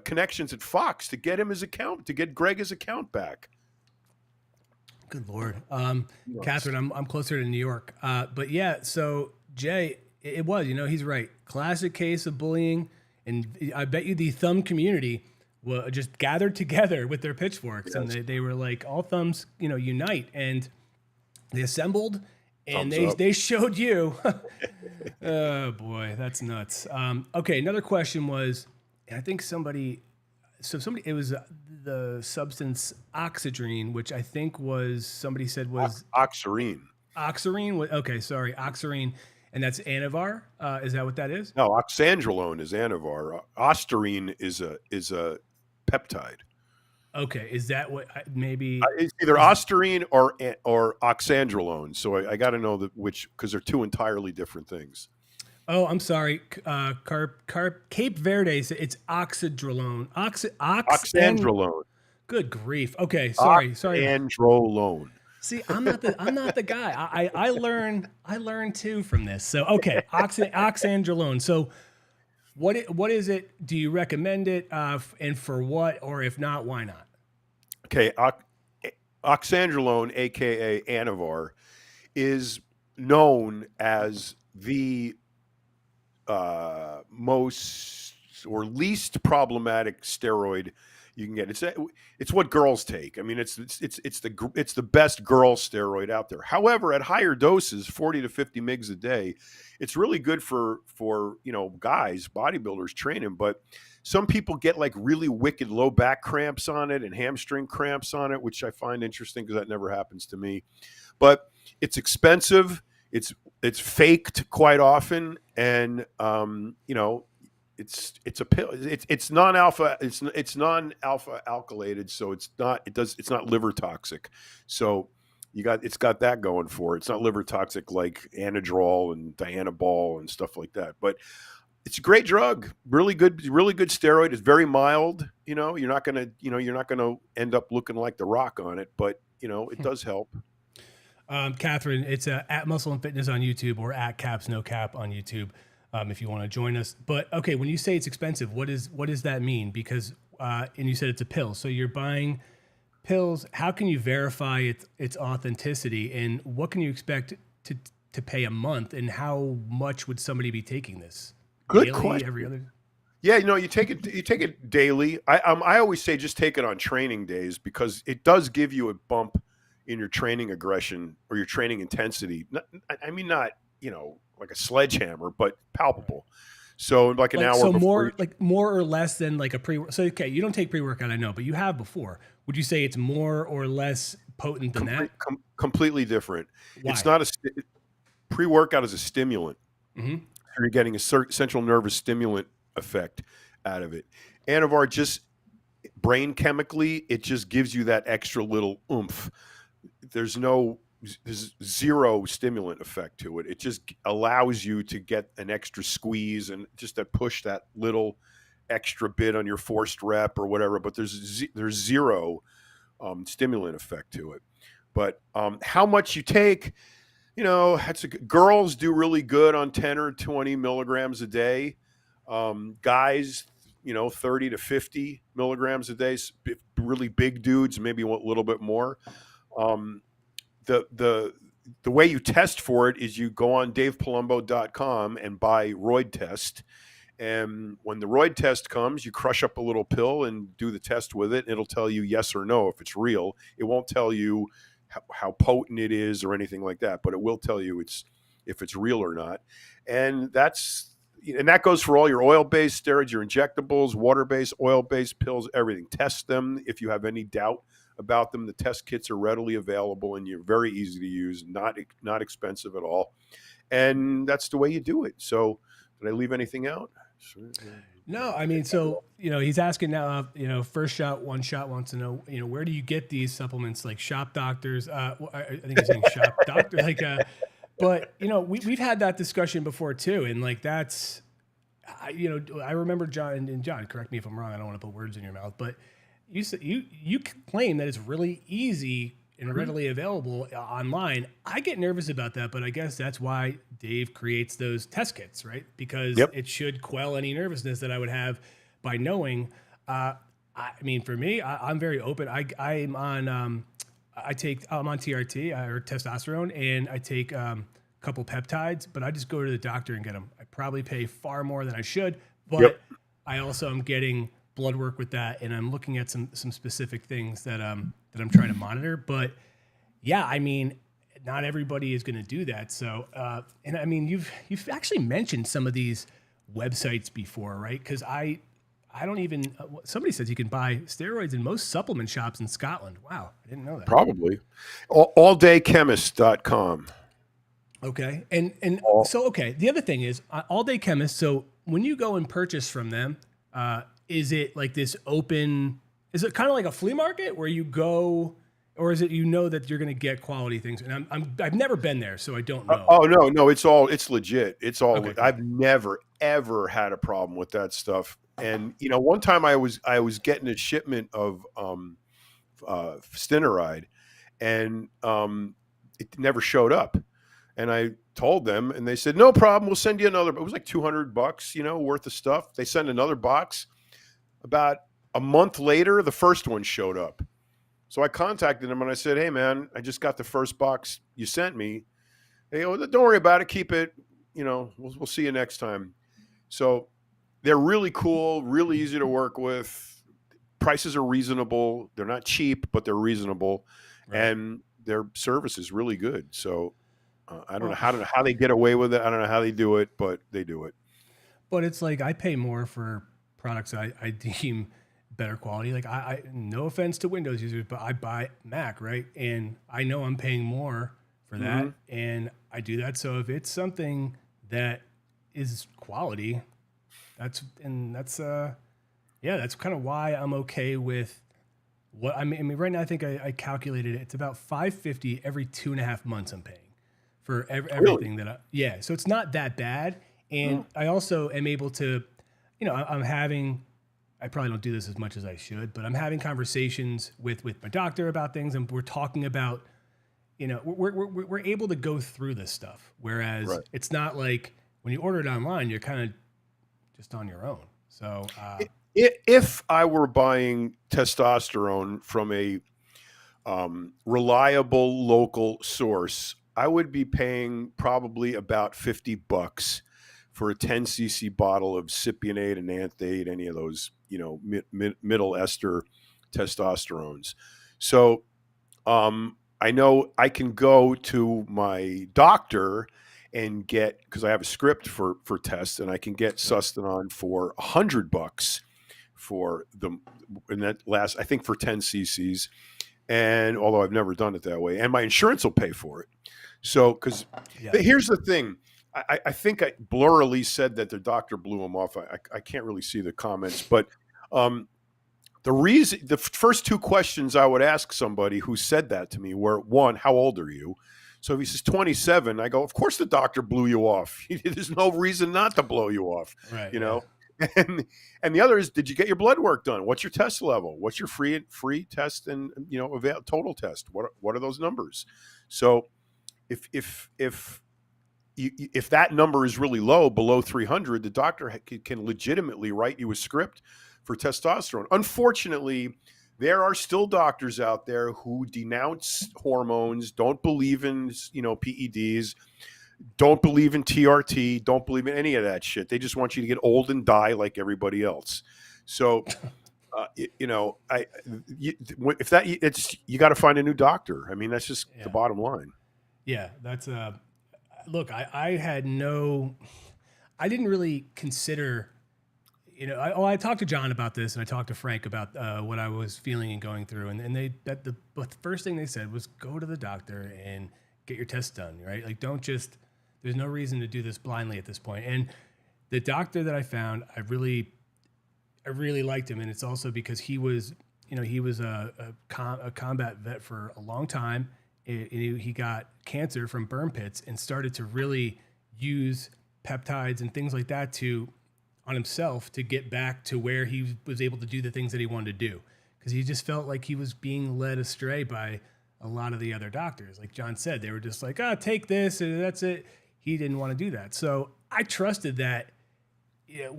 [SPEAKER 2] connections at Fox to get him his account, to get Greg his account back.
[SPEAKER 1] Good Lord. Catherine, I'm closer to New York. But yeah, so Jay, it was, he's right. Classic case of bullying. And I bet you the thumb community just gathered together with their pitchforks, and they were like, all thumbs, unite. And they assembled and they showed you. Oh boy, that's nuts. Okay, another question was, and I think it was the substance oxidrine, which I think somebody said was
[SPEAKER 2] Oxirine.
[SPEAKER 1] Oxirine. Okay, sorry, Oxirine, and that's Anavar. Is that what that is?
[SPEAKER 2] No, oxandrolone is Anavar. Ostarine is a peptide.
[SPEAKER 1] Okay, is that what maybe?
[SPEAKER 2] It's either Ostarine or oxandrolone. So I got to know which, because they're two entirely different things.
[SPEAKER 1] Oh, I'm sorry. Cape Verde. It's oxidrolone.
[SPEAKER 2] Oxandrolone.
[SPEAKER 1] Good grief. Okay, sorry.
[SPEAKER 2] Oxandrolone.
[SPEAKER 1] See, I'm not the guy. I learn too from this. So okay, oxandrolone. So what is it? Do you recommend it? And for what? Or if not, why not?
[SPEAKER 2] Okay, oxandrolone, aka Anavar, is known as the most or least problematic steroid you can get. It's what girls take. I mean, it's the best girl steroid out there. However, at higher doses, 40 to 50 mgs a day, it's really good for guys, bodybuilders training. But some people get like really wicked low back cramps on it and hamstring cramps on it, which I find interesting because that never happens to me. But it's expensive. It's faked quite often, and it's a pill. It's non-alpha. It's non-alpha alkylated, so it's not liver toxic. So it's got that going for it. It's not liver toxic like Anadrol and Dianabol and stuff like that. But it's a great drug. Really good steroid. It's very mild. You're not gonna end up looking like The Rock on it, but it does help.
[SPEAKER 1] Catherine, it's at Muscle and Fitness on YouTube or at Caps No Cap on YouTube if you want to join us. But okay, when you say it's expensive, what does that mean? Because and you said it's a pill, so you're buying pills. How can you verify its authenticity, and what can you expect to pay a month? And how much would somebody be taking this?
[SPEAKER 2] Good
[SPEAKER 1] Daily,
[SPEAKER 2] question.
[SPEAKER 1] every other.
[SPEAKER 2] Yeah, you take it daily. I always say just take it on training days because it does give you a bump in your training aggression or your training intensity. Not like a sledgehammer, but palpable. So like an hour
[SPEAKER 1] So
[SPEAKER 2] before.
[SPEAKER 1] more or less than like a pre. So okay, you don't take pre-workout, I know, but you have before. Would you say it's more or less potent than that?
[SPEAKER 2] Completely different.
[SPEAKER 1] Why?
[SPEAKER 2] It's not pre-workout is a stimulant.
[SPEAKER 1] Mm-hmm.
[SPEAKER 2] You're getting a central nervous stimulant effect out of it. Anavar just brain chemically, it just gives you that extra little oomph. There's no there's zero stimulant effect to it. It just allows you to get an extra squeeze and just that push, that little extra bit on your forced rep or whatever. But there's zero stimulant effect to it. But how much you take, girls do really good on 10 or 20 milligrams a day. Guys, 30 to 50 milligrams a day. Really big dudes, maybe a little bit more. Um, the way you test for it is you go on davepalumbo.com and buy roid test. And when the roid test comes, you crush up a little pill and do the test with it. And it'll tell you yes or no if it's real. It won't tell you how potent it is or anything like that, but it will tell you if it's real or not. And that goes for all your oil-based steroids, your injectables, water-based, oil-based pills, everything. Test them if you have any doubt about them. The test kits are readily available and you're very easy to use, not expensive at all. And that's the way you do it. So did I leave anything out?
[SPEAKER 1] No, I mean, so, he's asking now, first shot, one shot wants to know, where do you get these supplements, like shop doctors? I think he's saying shop doctor, but we've had that discussion before too. And like, that's, I remember John, and John, correct me if I'm wrong. I don't want to put words in your mouth, but you claim that it's really easy and readily available online. I get nervous about that, but I guess that's why Dave creates those test kits, right? Because it should quell any nervousness that I would have by knowing. I mean, for me, I'm very open. I'm on TRT or testosterone, and I take a couple peptides, but I just go to the doctor and get them. I probably pay far more than I should, but I also am getting blood work with that, and I'm looking at some specific things that I'm trying to monitor. But yeah, I mean, not everybody is going to do that. So, and I mean, you've actually mentioned some of these websites before, right? Because I don't even. Somebody says you can buy steroids in most supplement shops in Scotland. Wow, I didn't know that.
[SPEAKER 2] Probably. Alldaychemist.com.
[SPEAKER 1] Okay, and so okay. The other thing is All Day Chemist. So when you go and purchase from them, is it like this open? Is it kind of like a flea market where you go, or is it that you're going to get quality things? And I've never been there, so I don't know.
[SPEAKER 2] No, it's legit. It's all.
[SPEAKER 1] Okay, cool.
[SPEAKER 2] I've never ever had a problem with that stuff. And one time I was getting a shipment of Stineride, and it never showed up. And I told them, and they said, "No problem. We'll send you another." It was like $200, worth of stuff. They sent another box. About a month later, the first one showed up. So I contacted them and I said, "Hey, man, I just got the first box you sent me. Hey, don't worry about it. Keep it. We'll see you next time." So they're really cool, really easy to work with. Prices are reasonable. They're not cheap, but they're reasonable, right. And their service is really good. So I don't know how they get away with it. I don't know how they do it, but they do it.
[SPEAKER 1] But it's like I pay more for products I deem better quality. Like I no offense to Windows users, but I buy Mac, right? And I know I'm paying more for that, and I do that. So if it's something that is quality, that's kind of why I'm okay with what I mean. Right now, I think I calculated it. It's about $550 every 2.5 months I'm paying for everything that so it's not that bad. And I also am able to, I probably don't do this as much as I should, but I'm having conversations with my doctor about things, and we're talking about, we're able to go through this stuff. Whereas It's not like when you order it online, you're kind of just on your own. So
[SPEAKER 2] if I were buying testosterone from a reliable local source, I would be paying probably about $50 for a 10 cc bottle of cypionate, enanthate, any of those, middle ester testosterones. So I know I can go to my doctor and get, because I have a script for tests, and I can get Sustanon for $100 for them, and that lasts, I think, for 10 cc's. And although I've never done it that way, and my insurance will pay for it. So, because here's the thing, I think I blurrily said that the doctor blew him off. I can't really see the comments, but The first two questions I would ask somebody who said that to me were, one, how old are you? So if he says 27, I go, of course the doctor blew you off. There's no reason not to blow you off,
[SPEAKER 1] Right.
[SPEAKER 2] you
[SPEAKER 1] Yeah.
[SPEAKER 2] know? And the other is, did you get your blood work done? What's your test level? What's your free test and, total test? What are those numbers? So if that number is really low, below 300, the doctor can legitimately write you a script for testosterone. Unfortunately, there are still doctors out there who denounce hormones, don't believe in, PEDs, don't believe in TRT, don't believe in any of that shit. They just want you to get old and die like everybody else. So, if that you got to find a new doctor. I mean, that's just the bottom line.
[SPEAKER 1] Yeah, that's look, I didn't really consider, I talked to John about this and I talked to Frank about what I was feeling and going through. And the first thing they said was go to the doctor and get your tests done, right? Like, there's no reason to do this blindly at this point. And the doctor that I found, I really liked him. And it's also because he was a combat vet for a long time. He got cancer from burn pits and started to really use peptides and things like that on himself to get back to where he was able to do the things that he wanted to do. Because he just felt like he was being led astray by a lot of the other doctors. Like John said, they were just like, take this and that's it. He didn't want to do that. So I trusted that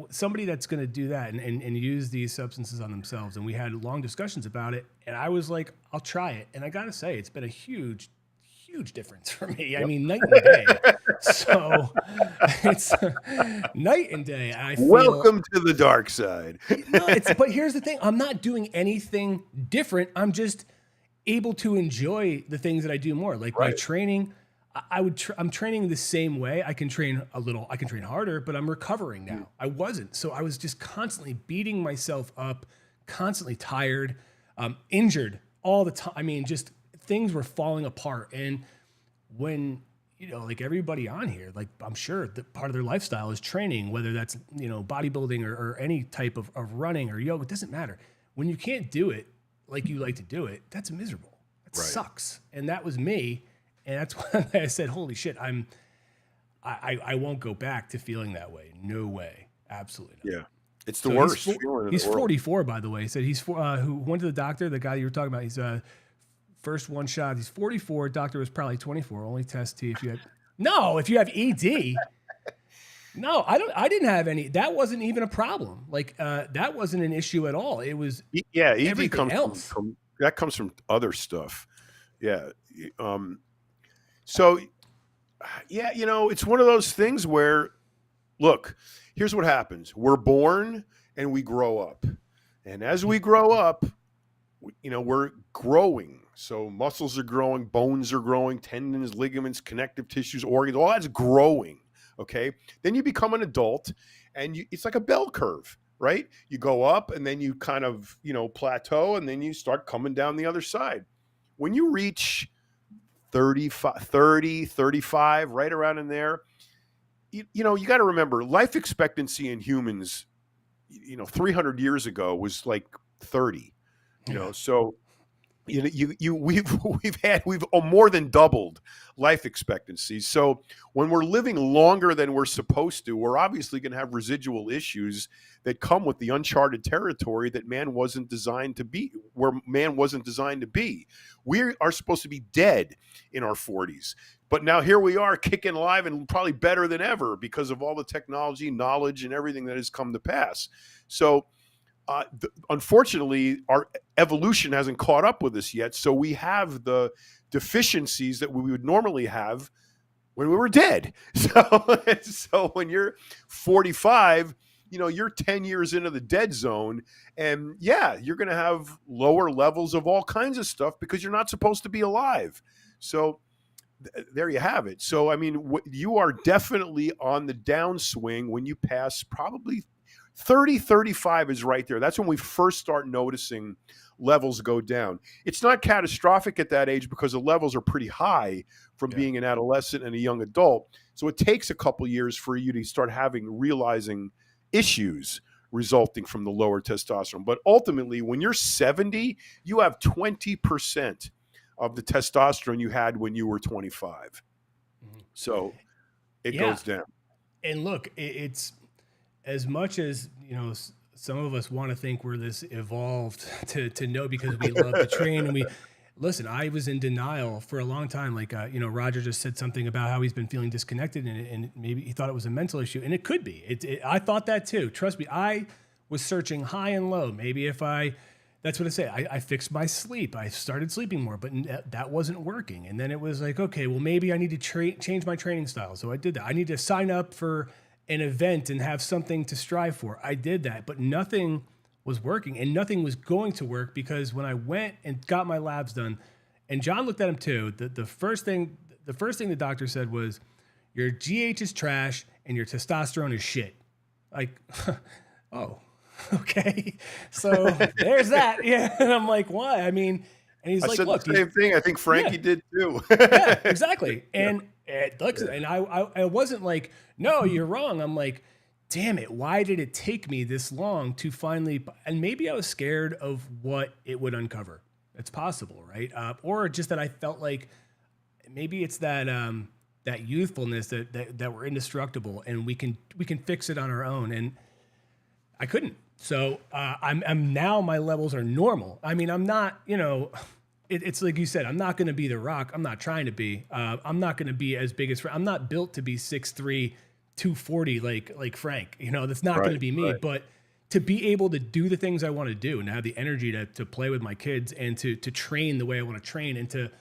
[SPEAKER 1] somebody that's going to do that and use these substances on themselves. And we had long discussions about it. And I was like, I'll try it. And I got to say, it's been a huge difference for me. Yep. I mean, night and day. So it's night and day.
[SPEAKER 2] Welcome to the dark side.
[SPEAKER 1] But here's the thing. I'm not doing anything different. I'm just able to enjoy the things that I do more. Like my training, I'm training the same way. I can train a little, I can train harder, but I'm recovering now. I wasn't. So I was just constantly beating myself up, constantly tired, injured all the time. I mean, just things were falling apart. And when, like everybody on here, like I'm sure that part of their lifestyle is training, whether that's, bodybuilding or any type of running or yoga, it doesn't matter. When you can't do it like you like to do it, that's miserable. That sucks. And that was me. And that's why I said, holy shit, I won't go back to feeling that way. No way. Absolutely not.
[SPEAKER 2] Yeah. It's the worst.
[SPEAKER 1] He's 44, by the way. He said who went to the doctor, the guy you were talking about, he's first one shot. He's 44. Doctor was probably 24. Only test T if you have ED. No, I didn't have any. That wasn't even a problem. Like that wasn't an issue at all. It was
[SPEAKER 2] ED comes from that comes from other stuff. Yeah. So, it's one of those things where, look, here's what happens. We're born and we grow up. And as we grow up, we're growing. So muscles are growing, bones are growing, tendons, ligaments, connective tissues, organs, all that's growing. Okay. Then you become an adult and it's like a bell curve, right? You go up and then you kind of, plateau and then you start coming down the other side. When you reach 30, 35, right around in there, you got to remember life expectancy in humans, 300 years ago was like 30, so we've more than doubled life expectancy. So when we're living longer than we're supposed to, we're obviously going to have residual issues that come with the uncharted territory that man wasn't designed to be, where man wasn't designed to be. We are supposed to be dead in our 40s. But now here we are kicking alive and probably better than ever because of all the technology, knowledge, and everything that has come to pass. So unfortunately, our evolution hasn't caught up with us yet. So we have the deficiencies that we would normally have when we were dead. So when you're 45, you're 10 years into the dead zone. And you're going to have lower levels of all kinds of stuff because you're not supposed to be alive. So there you have it. So, I mean, you are definitely on the downswing when you pass probably 30, 35 is right there. That's when we first start noticing levels go down. It's not catastrophic at that age because the levels are pretty high from being an adolescent and a young adult. So it takes a couple years for you to start realizing issues, resulting from the lower testosterone. But ultimately, when you're 70, you have 20% of the testosterone you had when you were 25. So it goes down.
[SPEAKER 1] And look, it's as much as, some of us want to think we're this evolved to know because we love to train and listen, I was in denial for a long time. Like, Roger just said something about how he's been feeling disconnected and maybe he thought it was a mental issue, and it could be. I thought that too. Trust me, I was searching high and low. Maybe that's what I say. I fixed my sleep. I started sleeping more, but that wasn't working. And then it was like, okay, well, maybe I need to change my training style. So I did that. I need to sign up for an event and have something to strive for. I did that, but nothing was working and nothing was going to work because when I went and got my labs done, and John looked at them too, the first thing the doctor said was, your GH is trash and your testosterone is shit. Like, oh, okay. So there's that. Yeah. And I'm like, why? I mean, and he's
[SPEAKER 2] I
[SPEAKER 1] like,
[SPEAKER 2] said
[SPEAKER 1] look,
[SPEAKER 2] the same thing. I think Frankie did too.
[SPEAKER 1] Yeah, exactly. And I wasn't like, no, you're wrong. I'm like, damn it, why did it take me this long to finally, and maybe I was scared of what it would uncover. It's possible, right? Or just that I felt like maybe it's that youthfulness that we're indestructible and we can fix it on our own. And I couldn't. So I'm now, my levels are normal. I mean, I'm not, it's like you said, I'm not going to be The Rock. I'm not trying to be. I'm not going to be as big as I'm not built to be 6'3", 240 like Frank. That's not going to be me. Right. But to be able to do the things I want to do and have the energy to play with my kids and to train the way I want to train and to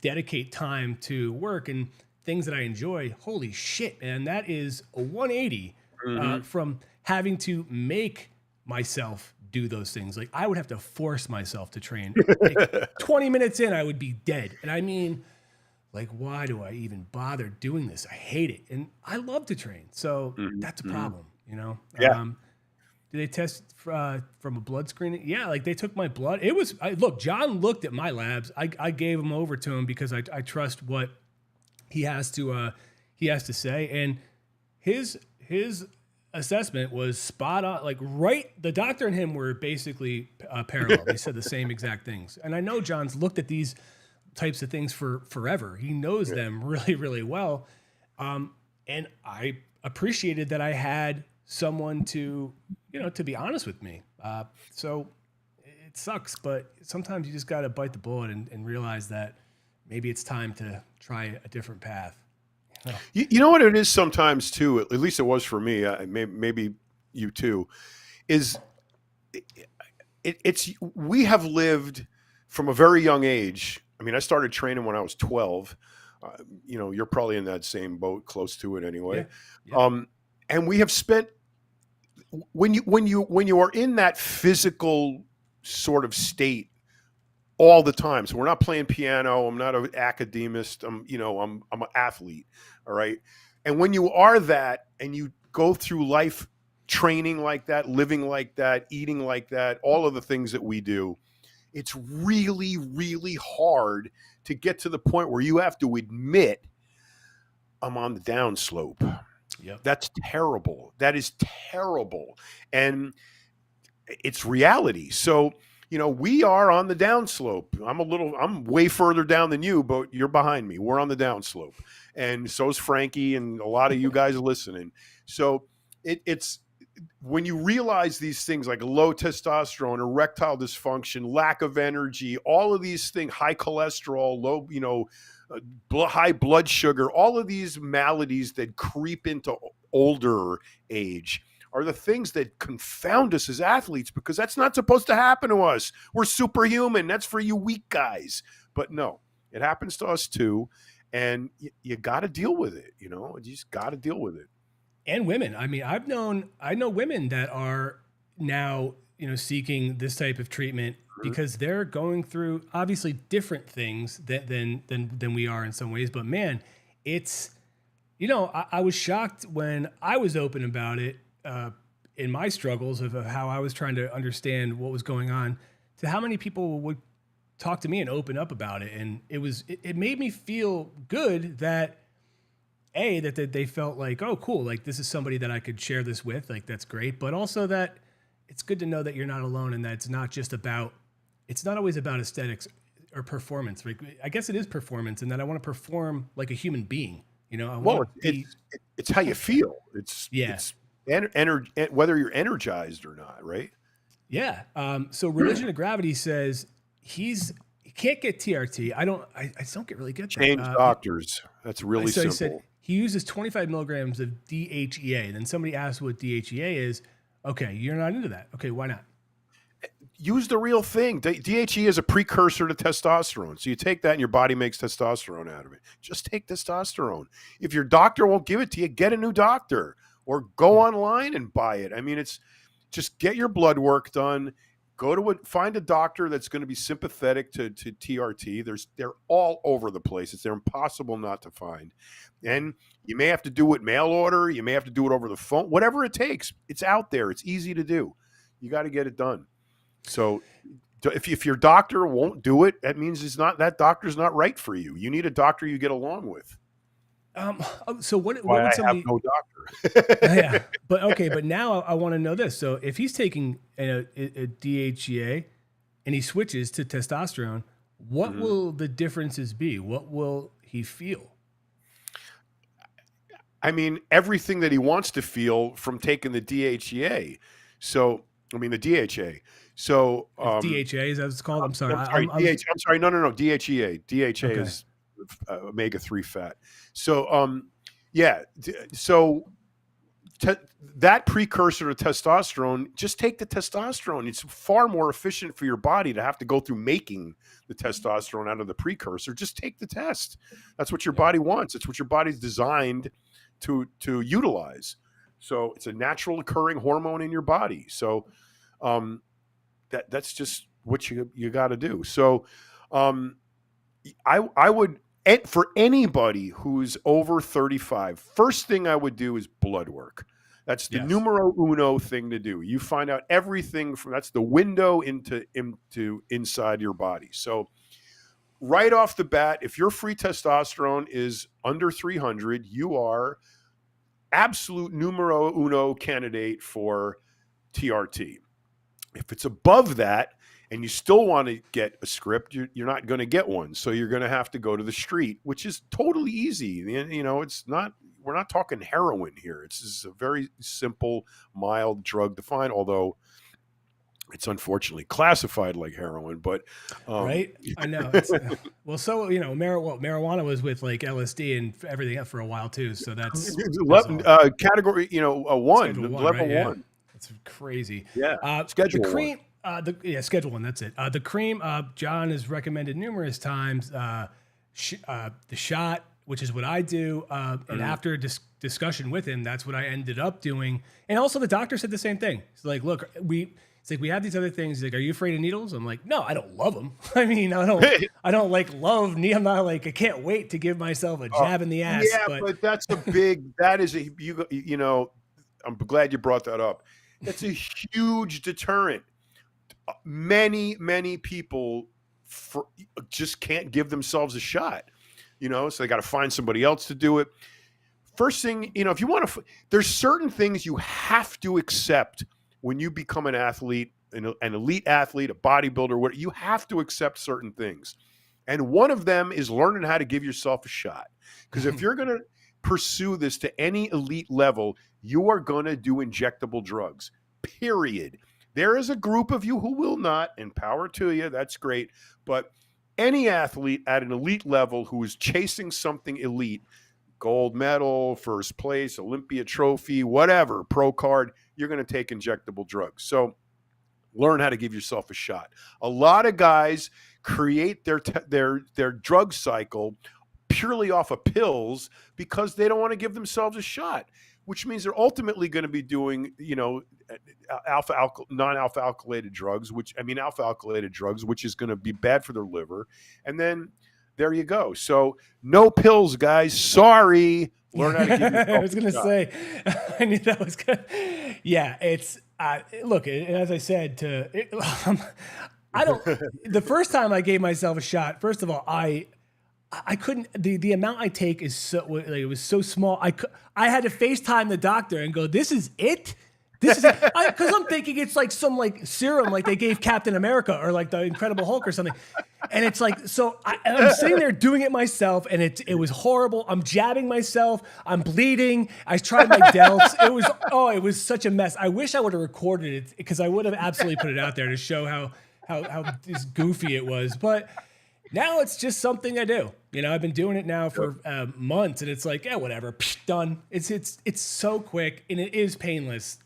[SPEAKER 1] dedicate time to work and things that I enjoy. Holy shit, man! That is a 180 from having to make myself do those things. Like, I would have to force myself to train. Like, 20 minutes in, I would be dead. And I mean, like, why do I even bother doing this? I hate it. And I love to train. So that's a problem,
[SPEAKER 2] Yeah.
[SPEAKER 1] Did they test from a blood screening? Yeah, like they took my blood. It was, look, John looked at my labs. I gave them over to him because I trust what he has to say. And his assessment was spot on. Like, right, the doctor and him were basically parallel. They said the same exact things. And I know John's looked at these types of things for forever. He knows them really, really well. And I appreciated that I had someone to be honest with me. So it sucks, but sometimes you just got to bite the bullet and realize that maybe it's time to try a different path.
[SPEAKER 2] You know what it is sometimes too, at least it was for me, maybe you too, is it's we have lived from a very young age. I mean, I started training when I was 12. You're probably in that same boat, close to it anyway. Yeah. And we have spent, when you are in that physical sort of state all the time. So we're not playing piano. I'm not an academist. I'm an athlete. All right. And when you are that and you go through life training like that, living like that, eating like that, all of the things that we do, it's really, really hard to get to the point where you have to admit, I'm on the downslope.
[SPEAKER 1] Yep.
[SPEAKER 2] That's terrible. That is terrible. And it's reality. So, we are on the downslope. I'm way further down than you, but you're behind me. We're on the downslope. And so is Frankie and a lot of you guys listening. So it's when you realize these things like low testosterone, erectile dysfunction, lack of energy, all of these things, high cholesterol, low, high blood sugar, all of these maladies that creep into older age are the things that confound us as athletes, because that's not supposed to happen to us. We're superhuman. That's for you weak guys. But no, it happens to us too. And you got to deal with it. You just got to deal with it.
[SPEAKER 1] And women. I mean, I know women that are now, seeking this type of treatment because they're going through obviously different things than we are in some ways. But man, it's, I was shocked when I was open about it in my struggles of how I was trying to understand what was going on, to how many people would talk to me and open up about it. And it made me feel good that that they felt like, oh, cool, like this is somebody that I could share this with, like that's great, but also that it's good to know that you're not alone and that it's not just about, it's not always about aesthetics or performance. Like, I guess it is performance, and that I want to perform like a human being. You know, I want
[SPEAKER 2] Well,
[SPEAKER 1] to be.
[SPEAKER 2] it's how you feel.
[SPEAKER 1] Yeah.
[SPEAKER 2] Whether you're energized or not, right?
[SPEAKER 1] Yeah. So Religion of Gravity says he can't get TRT. I just don't really get that.
[SPEAKER 2] Change doctors. That's really
[SPEAKER 1] so
[SPEAKER 2] simple.
[SPEAKER 1] he said he uses 25 milligrams of DHEA. Then somebody asked what DHEA is. Okay, you're not into that. Okay, why not?
[SPEAKER 2] Use the real thing. DHE is a precursor to testosterone. So you take that and your body makes testosterone out of it. Just take testosterone. If your doctor won't give it to you, get a new doctor or go online and buy it. I mean, it's just get your blood work done. Find a doctor that's going to be sympathetic to TRT. They're all over the place. They're impossible not to find. And you may have to do it mail order. You may have to do it over the phone. Whatever it takes. It's out there. It's easy to do. You got to get it done. So if your doctor won't do it, that means that doctor's not right for you. You need a doctor you get along with.
[SPEAKER 1] So what would somebody?
[SPEAKER 2] I have no doctor.
[SPEAKER 1] Yeah, but now I want to know this. So if he's taking a DHEA and he switches to testosterone, what will the differences be? What will he feel?
[SPEAKER 2] I mean, everything that he wants to feel from taking the DHEA. So, I mean, the DHA. So
[SPEAKER 1] DHA is that what it's called? I'm sorry.
[SPEAKER 2] I'm sorry. No. DHEA. DHA is omega-3 fat. So that precursor to testosterone, just take the testosterone. It's far more efficient for your body to have to go through making the testosterone out of the precursor. Just take the test. That's what your body wants. It's what your body's designed to utilize. So it's a natural occurring hormone in your body. So that's just what you got to do. So I would, for anybody who's over 35, first thing I would do is blood work. That's the numero uno thing to do. You find out everything that's the window into inside your body. So right off the bat, if your free testosterone is under 300, you are absolute numero uno candidate for TRT. If it's above that and you still want to get a script, you're not going to get one. So you're going to have to go to the street, which is totally easy. You know, we're not talking heroin here. It's just a very simple, mild drug to find, although it's unfortunately classified like heroin, but
[SPEAKER 1] right. I know. Well, so, you know, marijuana was with like LSD and everything else for a while too. So that's
[SPEAKER 2] category, one, level
[SPEAKER 1] right?
[SPEAKER 2] 1.
[SPEAKER 1] That's crazy.
[SPEAKER 2] Yeah. Schedule
[SPEAKER 1] the cream,
[SPEAKER 2] one.
[SPEAKER 1] Schedule 1. That's it. The cream, John has recommended numerous times, the shot, which is what I do. And after discussion with him, that's what I ended up doing. And also the doctor said the same thing. It's like, look, we have these other things. He's like, are you afraid of needles? I'm like, no, I don't love them. I mean, I don't like love needles. I'm not like, I can't wait to give myself a jab in the ass.
[SPEAKER 2] Yeah, but that's I'm glad you brought that up. That's a huge deterrent. Many people just can't give themselves a shot, so they got to find somebody else to do it. First thing, if you want to, there's certain things you have to accept when you become an athlete, an elite athlete, a bodybuilder, what you have to accept certain things. And one of them is learning how to give yourself a shot. Because if you're going to pursue this to any elite level, you are going to do injectable drugs, period. There is a group of you who will not, and power to you, that's great. But any athlete at an elite level who is chasing something elite, gold medal, first place, Olympia trophy, whatever, pro card, you're going to take injectable drugs. So learn how to give yourself a shot. A lot of guys create their drug cycle purely off of pills because they don't want to give themselves a shot, which means they're ultimately going to be doing, non-alpha alkylated drugs, which is going to be bad for their liver. And then there you go. So no pills, guys. Sorry. Learn how to give yourself
[SPEAKER 1] I was going to say, I knew that was good. Yeah, it's, look, as I said, the first time I gave myself a shot, first of all, I I couldn't. The amount I take is so like it was so small. I had to FaceTime the doctor and go, "This is it." This is it. Because I'm thinking it's like some like serum like they gave Captain America or like the Incredible Hulk or something. And it's like, so I'm sitting there doing it myself, and it was horrible. I'm jabbing myself. I'm bleeding. I tried my delts. It was such a mess. I wish I would have recorded it because I would have absolutely put it out there to show how just goofy it was. But now it's just something I do. You know, I've been doing it now for months, and it's like, yeah, whatever, done. It's so quick, and it is painless.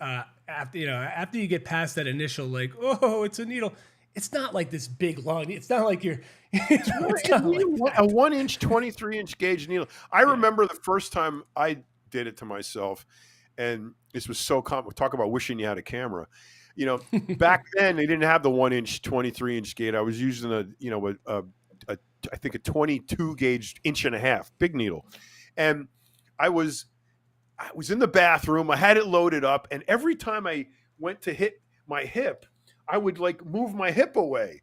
[SPEAKER 1] After you get past that initial like, oh, it's a needle. It's not like this big long. It's not like you're. It's not like
[SPEAKER 2] a 1-inch, 23-inch gauge needle. I remember the first time I did it to myself, and this was so common. Talk about wishing you had a camera. You know, back then they didn't have the 1-inch, 23-inch gauge. I was using I think a 22 gauge 1.5-inch big needle, and I was in the bathroom. I had it loaded up, and every time I went to hit my hip, I would like move my hip away.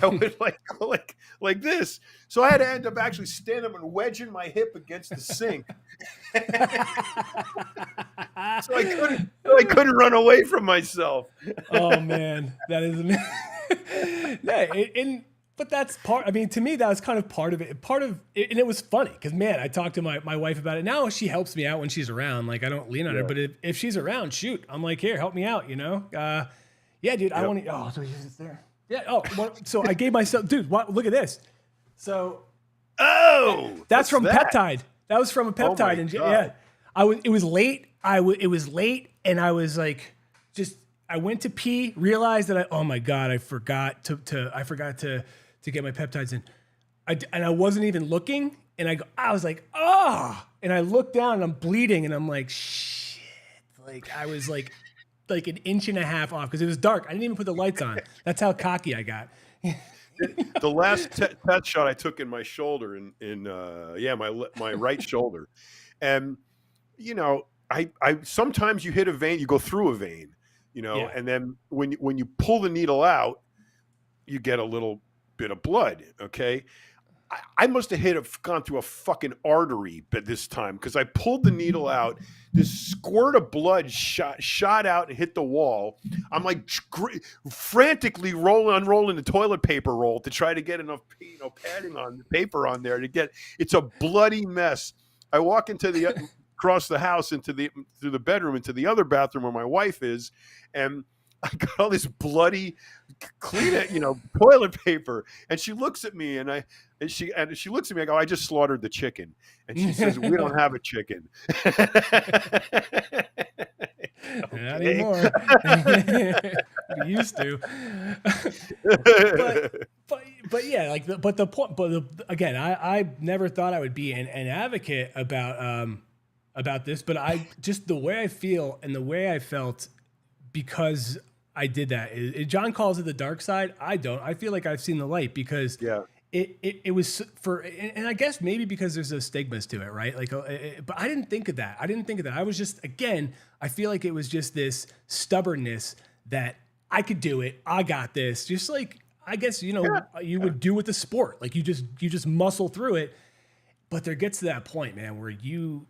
[SPEAKER 2] I would like this. So I had to end up actually standing up and wedging my hip against the sink. So I couldn't run away from myself.
[SPEAKER 1] Oh man, that is amazing. Yeah, but that's part. I mean, to me, that was kind of part of it. And it was funny because man, I talked to my wife about it. Now she helps me out when she's around. Like I don't lean on her, but if she's around, shoot, I'm like, here, help me out. You know. Yeah, dude, I want to. Oh, so he's there. Yeah. Oh, so I gave myself, dude. Look at this. So.
[SPEAKER 2] Oh,
[SPEAKER 1] that's from Peptide. That was from a peptide, and yeah, It was late. It was late, and I was like, I went to pee, realized that oh my god, I forgot to get my peptides in. And I wasn't even looking, and I was like, and I looked down, and I'm bleeding, and I'm like, shit, like I was like an 1.5 inches off because it was dark. I didn't even put the lights on. That's how cocky I got.
[SPEAKER 2] The last test shot I took in my shoulder, my right shoulder, and you know, I sometimes you hit a vein, you go through a vein, you know, and then when you pull the needle out, you get a little bit of blood. Okay. I must have gone through a fucking artery, but this time because I pulled the needle out, this squirt of blood shot out and hit the wall. I'm like frantically unrolling the toilet paper roll to try to get enough padding on the paper on there to get. It's a bloody mess. I walk into across the house through the bedroom into the other bathroom where my wife is, and I got all this bloody, clean, toilet paper, and she looks at me, and she looks at me. I go, I just slaughtered the chicken, and she says, we don't have a chicken.
[SPEAKER 1] Not anymore. We used to. but yeah, like the point. But again, I never thought I would be an advocate about this, but the way I feel and the way I felt. Because I did that. John calls it the dark side. I don't. I feel like I've seen the light because it was and I guess maybe because there's those stigmas to it, right? Like, but I didn't think of that. I was just, again, I feel like it was just this stubbornness that I could do it. I got this. Just like, I guess, you would do with the sport. Like you just muscle through it. But there gets to that point, man, where you're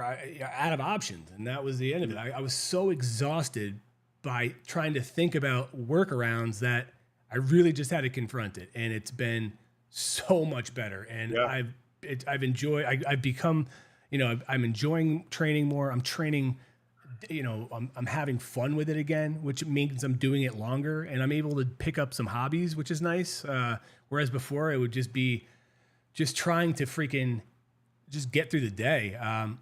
[SPEAKER 1] out of options. And that was the end of it. I was so exhausted by trying to think about workarounds that I really just had to confront it. And it's been so much better. And I've enjoyed, I've become, I'm enjoying training more. I'm training, I'm having fun with it again, which means I'm doing it longer and I'm able to pick up some hobbies, which is nice. Whereas before it would just be trying to freaking just get through the day,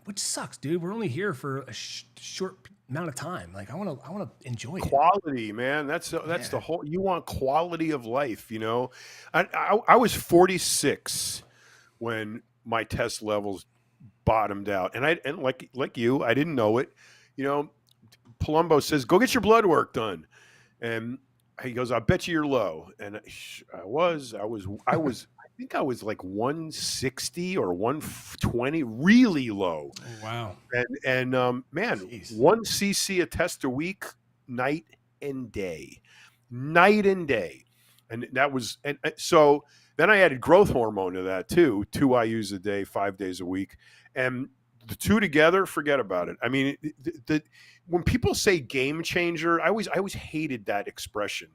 [SPEAKER 1] which sucks, dude. We're only here for a short amount of time. Like I want to enjoy
[SPEAKER 2] quality, man. That's the whole. You want quality of life, I was 46 when my test levels bottomed out, and like you, I didn't know it. Palumbo says, "Go get your blood work done," and he goes, "I bet you you're low," and I was. I think I was like 160 or 120, really low.
[SPEAKER 1] Oh, wow.
[SPEAKER 2] And man, jeez. 1 cc a test a week, night and day. And that was, and so then I added growth hormone to that too. 2 IUs a day, 5 days a week. And the two together, forget about it. I mean, when people say game changer, I always hated that expression.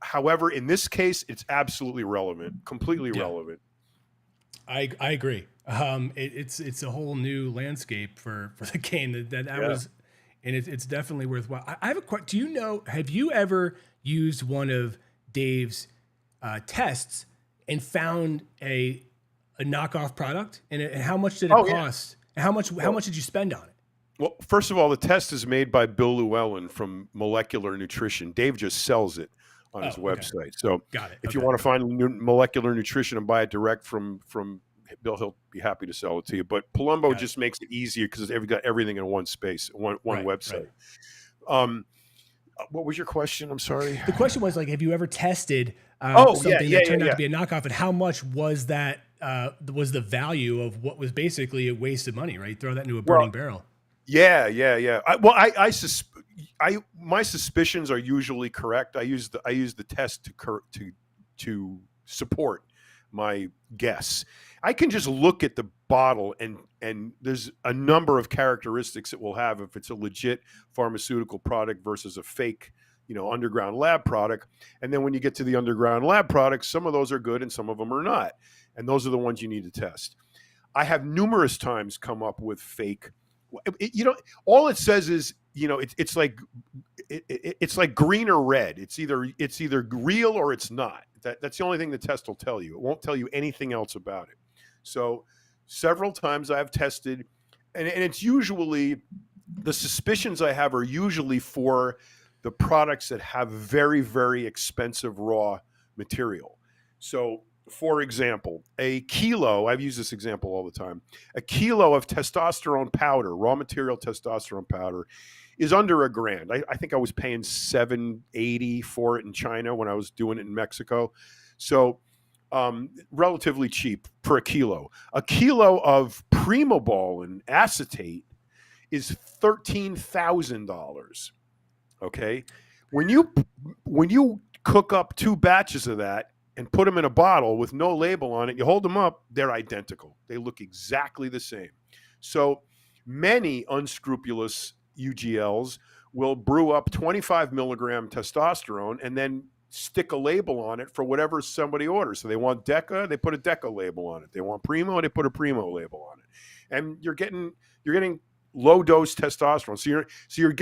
[SPEAKER 2] However, in this case, it's absolutely relevant, completely relevant.
[SPEAKER 1] I agree. It's a whole new landscape for the game that was, and it's definitely worthwhile. I have a question. Do you know? Have you ever used one of Dave's tests and found a knockoff product? And how much did it cost? And how much did you spend on it?
[SPEAKER 2] Well, first of all, the test is made by Bill Llewellyn from Molecular Nutrition. Dave just sells it on his website. So
[SPEAKER 1] got it.
[SPEAKER 2] If you want to find Molecular Nutrition and buy it direct from Bill, he'll be happy to sell it to you. But Palumbo just makes it easier because they've got everything in one space, one website. Right. What was your question? I'm sorry.
[SPEAKER 1] The question was like, have you ever tested something that turned out to be a knockoff, and how much was that? Was the value of what was basically a waste of money? Right, throw that into a burning barrel.
[SPEAKER 2] Yeah. My suspicions are usually correct. I use the test to support my guess. I can just look at the bottle and there's a number of characteristics it will have if it's a legit pharmaceutical product versus a fake, underground lab product. And then when you get to the underground lab products, some of those are good and some of them are not. And those are the ones you need to test. I have numerous times come up with fake. All it says is, it's like green or red. It's either real or it's not. That's the only thing the test will tell you. It won't tell you anything else about it. So several times I've tested, and it's usually, the suspicions I have are usually for the products that have very, very expensive raw material. So for example, I've used this example all the time, a kilo of testosterone powder, raw material testosterone powder, is under $1,000. I think I was paying $780 for it in China when I was doing it in Mexico. So relatively cheap for a kilo. A kilo of Primabol and acetate is $13,000. Okay. When you cook up 2 batches of that and put them in a bottle with no label on it, you hold them up, they're identical. They look exactly the same. So many unscrupulous UGLs will brew up 25 milligram testosterone and then stick a label on it for whatever somebody orders. So they want Deca, they put a Deca label on it. They want Primo, they put a Primo label on it. And you're getting low dose testosterone. So you're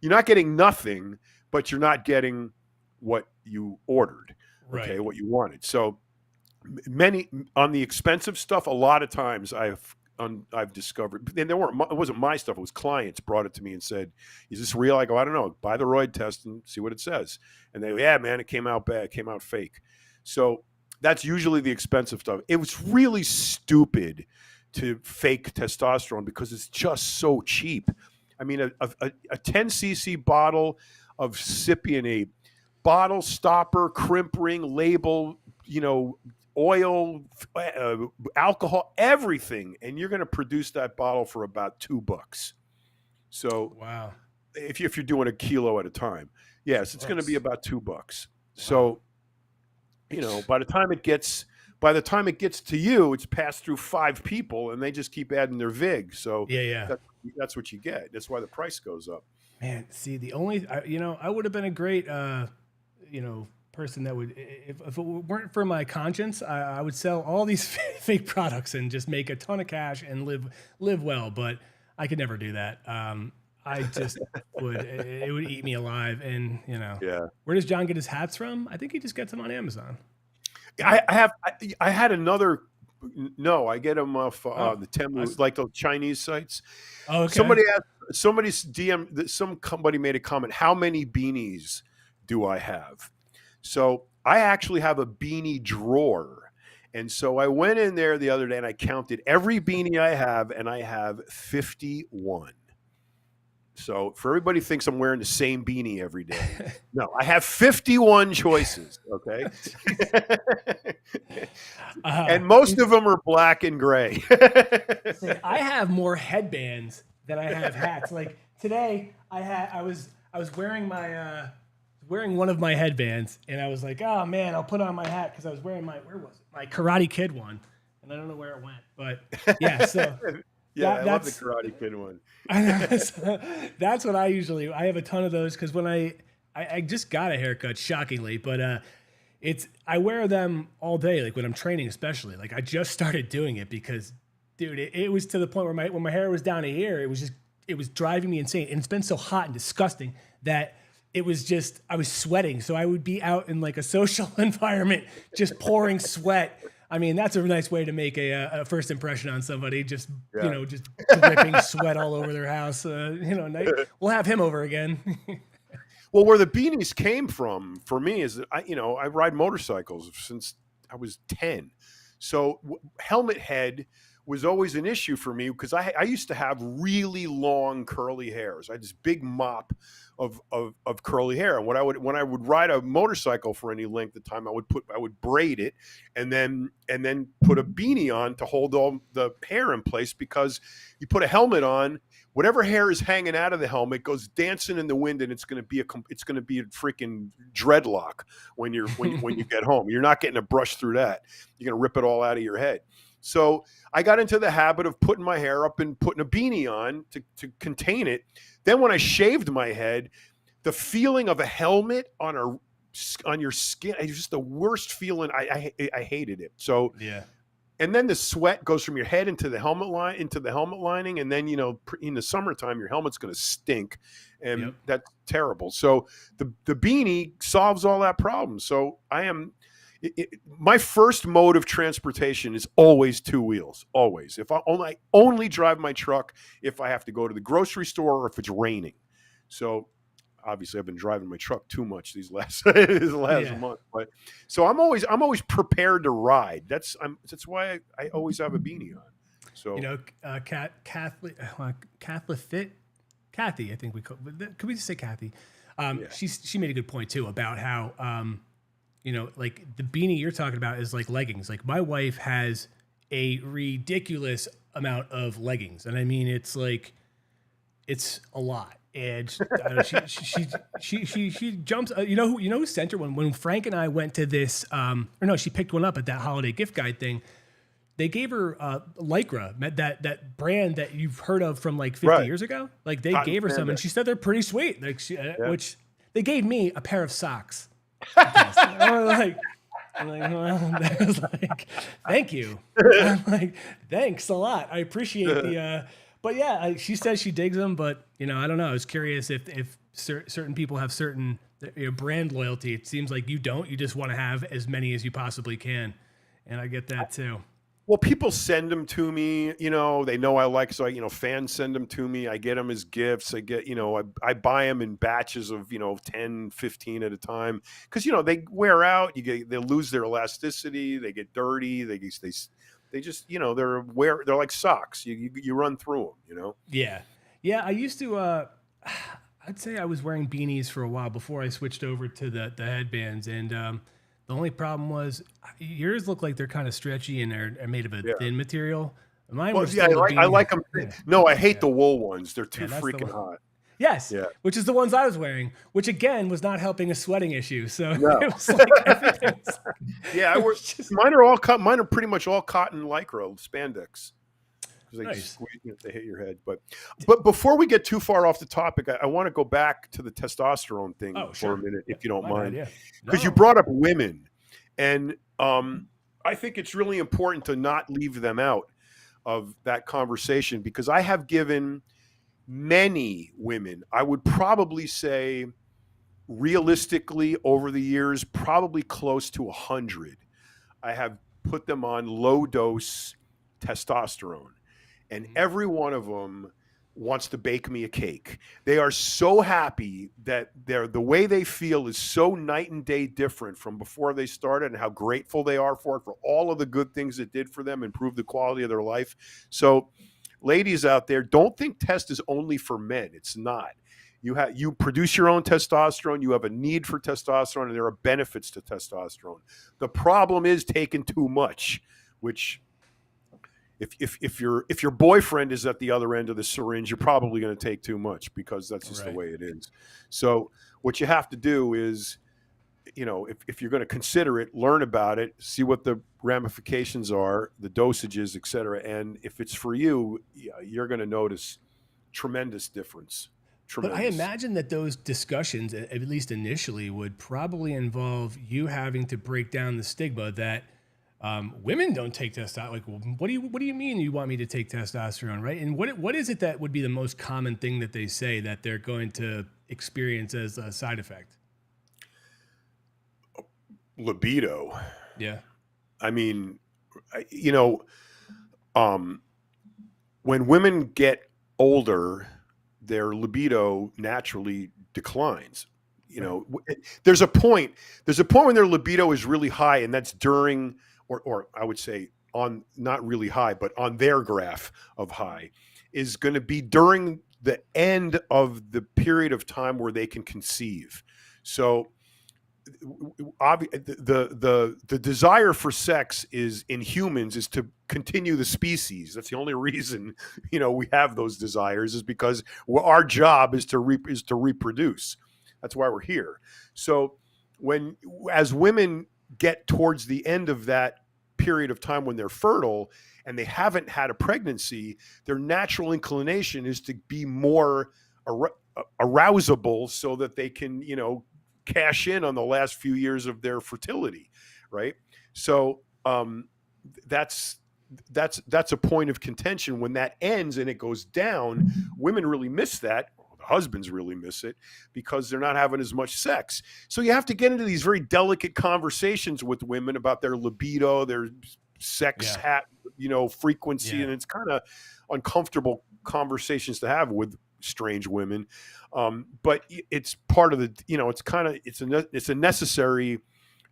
[SPEAKER 2] not getting nothing, but you're not getting what you ordered. Okay, right. What you wanted. So many on the expensive stuff, a lot of times I've discovered, and it wasn't my stuff, it was clients brought it to me and said, is this real? I go, I don't know, buy the Royd test and see what it says. And they go, yeah, man, it came out bad, it came out fake. So that's usually the expensive stuff. It was really stupid to fake testosterone because it's just so cheap. I mean, a 10 cc bottle of Cypionate, bottle stopper, crimp ring, label, oil, alcohol, everything, and you're going to produce that bottle for about $2. So
[SPEAKER 1] wow,
[SPEAKER 2] if you're doing a kilo at a time, yes, it's going to be about $2. Wow. So by the time it gets to you, it's passed through 5 people, and they just keep adding their vig. So that's what you get. That's why the price goes up.
[SPEAKER 1] Man, see, I would have been a great person that would, if it weren't for my conscience, I would sell all these fake products and just make a ton of cash and live well. But I could never do that. I just it would eat me alive. And where does John get his hats from? I think he just gets them on Amazon.
[SPEAKER 2] I had another. No, I get them off the Temu, like the Chinese sites.
[SPEAKER 1] Oh, okay.
[SPEAKER 2] Somebody's DM. Somebody made a comment. How many beanies do I have? So I actually have a beanie drawer. And so I went in there the other day and I counted every beanie I have, and I have 51. So for everybody thinks I'm wearing the same beanie every day. No, I have 51 choices. Okay. And most of them are black and gray.
[SPEAKER 1] I have more headbands than I have hats. Like today I was wearing my wearing one of my headbands, and I was like, oh man, I'll put on my hat because I was wearing where was it? My Karate Kid one, and I don't know where it went, but yeah. So
[SPEAKER 2] Yeah, I love the
[SPEAKER 1] that's
[SPEAKER 2] Karate Kid one.
[SPEAKER 1] that's what I have a ton of those because when I just got a haircut, shockingly, but I wear them all day, like when I'm training, especially. Like I just started doing it because, dude, it was to the point where when my hair was down to here, it was driving me insane, and it's been so hot and disgusting that it was just I was sweating. So I would be out in like a social environment, just pouring sweat. I mean, that's a nice way to make a first impression on somebody. Just just dripping sweat all over their house. We'll have him over again.
[SPEAKER 2] Well, where the beanies came from for me is that I ride motorcycles since I was 10. So helmet head was always an issue for me because I used to have really long curly hairs. I had this big mop of curly hair, and when I would ride a motorcycle for any length of time, I would braid it and then put a beanie on to hold all the hair in place, because you put a helmet on, whatever hair is hanging out of the helmet goes dancing in the wind, and it's going to be a freaking dreadlock when you get home. You're not getting a brush through that. You're going to rip it all out of your head. So I got into the habit of putting my hair up and putting a beanie on to contain it. Then when I shaved my head, the feeling of a helmet on your skin, it was just the worst feeling. I hated it. So
[SPEAKER 1] yeah.
[SPEAKER 2] And then the sweat goes from your head into the helmet lining, and then in the summertime your helmet's going to stink, and that's terrible. So the beanie solves all that problem. So my first mode of transportation is always two wheels. Always. If I only drive my truck if I have to go to the grocery store or if it's raining. So obviously I've been driving my truck too much these last month. But so I'm always prepared to ride. That's why I always have a beanie on. So Kathy, I think could we just say Kathy? She made a good point too about how like the beanie you're talking about is like leggings. Like my wife has a ridiculous amount of leggings, and I mean it's a lot. And she jumps. Who sent her when Frank and I went to this. She picked one up at that holiday gift guide thing. They gave her Lycra, that brand that you've heard of from like 50 years ago. Like they gave her some, and she said they're pretty sweet. Like which they gave me a pair of socks. I'm like, I was like, thank you. I'm like, thanks a lot. I appreciate the. But yeah, she says she digs them. But I don't know. I was curious if certain people have certain brand loyalty. It seems like you don't. You just want to have as many as you possibly can, and I get that too. Well, people send them to me, they know I like, so fans send them to me. I get them as gifts. I get, I buy them in batches of, 10, 15 at a time. Cause they wear out, they lose their elasticity. They get dirty. They just, they're like socks. You run through them,
[SPEAKER 1] Yeah. Yeah. I used to, I'd say I was wearing beanies for a while before I switched over to the headbands. And, the only problem was yours look like they're kind of stretchy and are made of a thin material. Mine were still
[SPEAKER 2] I like them. Yeah. No, I hate the wool ones. They're too freaking hot.
[SPEAKER 1] Yes, which is the ones I was wearing, which again was not helping a sweating issue. So it was like everything.
[SPEAKER 2] Mine are pretty much all cotton Lycra spandex. Nice. They hit your head. But before we get too far off the topic, I want to go back to the testosterone thing for a minute, if you don't mind. Because you brought up women. And I think it's really important to not leave them out of that conversation, because I have given many women, I would probably say realistically over the years, probably close to 100, I have put them on low dose testosterone. And every one of them wants to bake me a cake. They are so happy that the way they feel is so night and day different from before they started, and how grateful they are for all of the good things it did for them, improve the quality of their life. So ladies out there, don't think test is only for men. It's not. You produce your own testosterone. You have a need for testosterone, and there are benefits to testosterone. The problem is taking too much, which if your boyfriend is at the other end of the syringe, you're probably going to take too much because that's just the
[SPEAKER 1] Right.
[SPEAKER 2] way it is. So what you have to do is, if you're going to consider it, learn about it, see what the ramifications are, the dosages, et cetera. And if it's for you, you're going to notice tremendous difference.
[SPEAKER 1] But I
[SPEAKER 2] Tremendous.
[SPEAKER 1] imagine that those discussions, at least initially, would probably involve you having to break down the stigma that women don't take testosterone. Like, well, what do you mean you want me to take testosterone, right? And what is it that would be the most common thing that they say that they're going to experience as a side effect?
[SPEAKER 2] Libido.
[SPEAKER 1] Yeah.
[SPEAKER 2] I mean, um, when women get older, their libido naturally declines. There's a point when their libido is really high, and that's during, or I would say on, not really high, but on their graph of high, is going to be during the end of the period of time where they can conceive. So the desire for sex is in humans is to continue the species. That's the only reason we have those desires, is because our job is to reproduce. That's why we're here. So as women get towards the end of that period of time when they're fertile and they haven't had a pregnancy, their natural inclination is to be more arousable so that they can cash in on the last few years of their fertility, right? So that's a point of contention. When that ends and it goes down, women really miss that. Husbands really miss it because they're not having as much sex. So you have to get into these very delicate conversations with women about their libido, their sex frequency,
[SPEAKER 1] Yeah.
[SPEAKER 2] and it's kind of uncomfortable conversations to have with strange women. But it's part of the, it's a necessary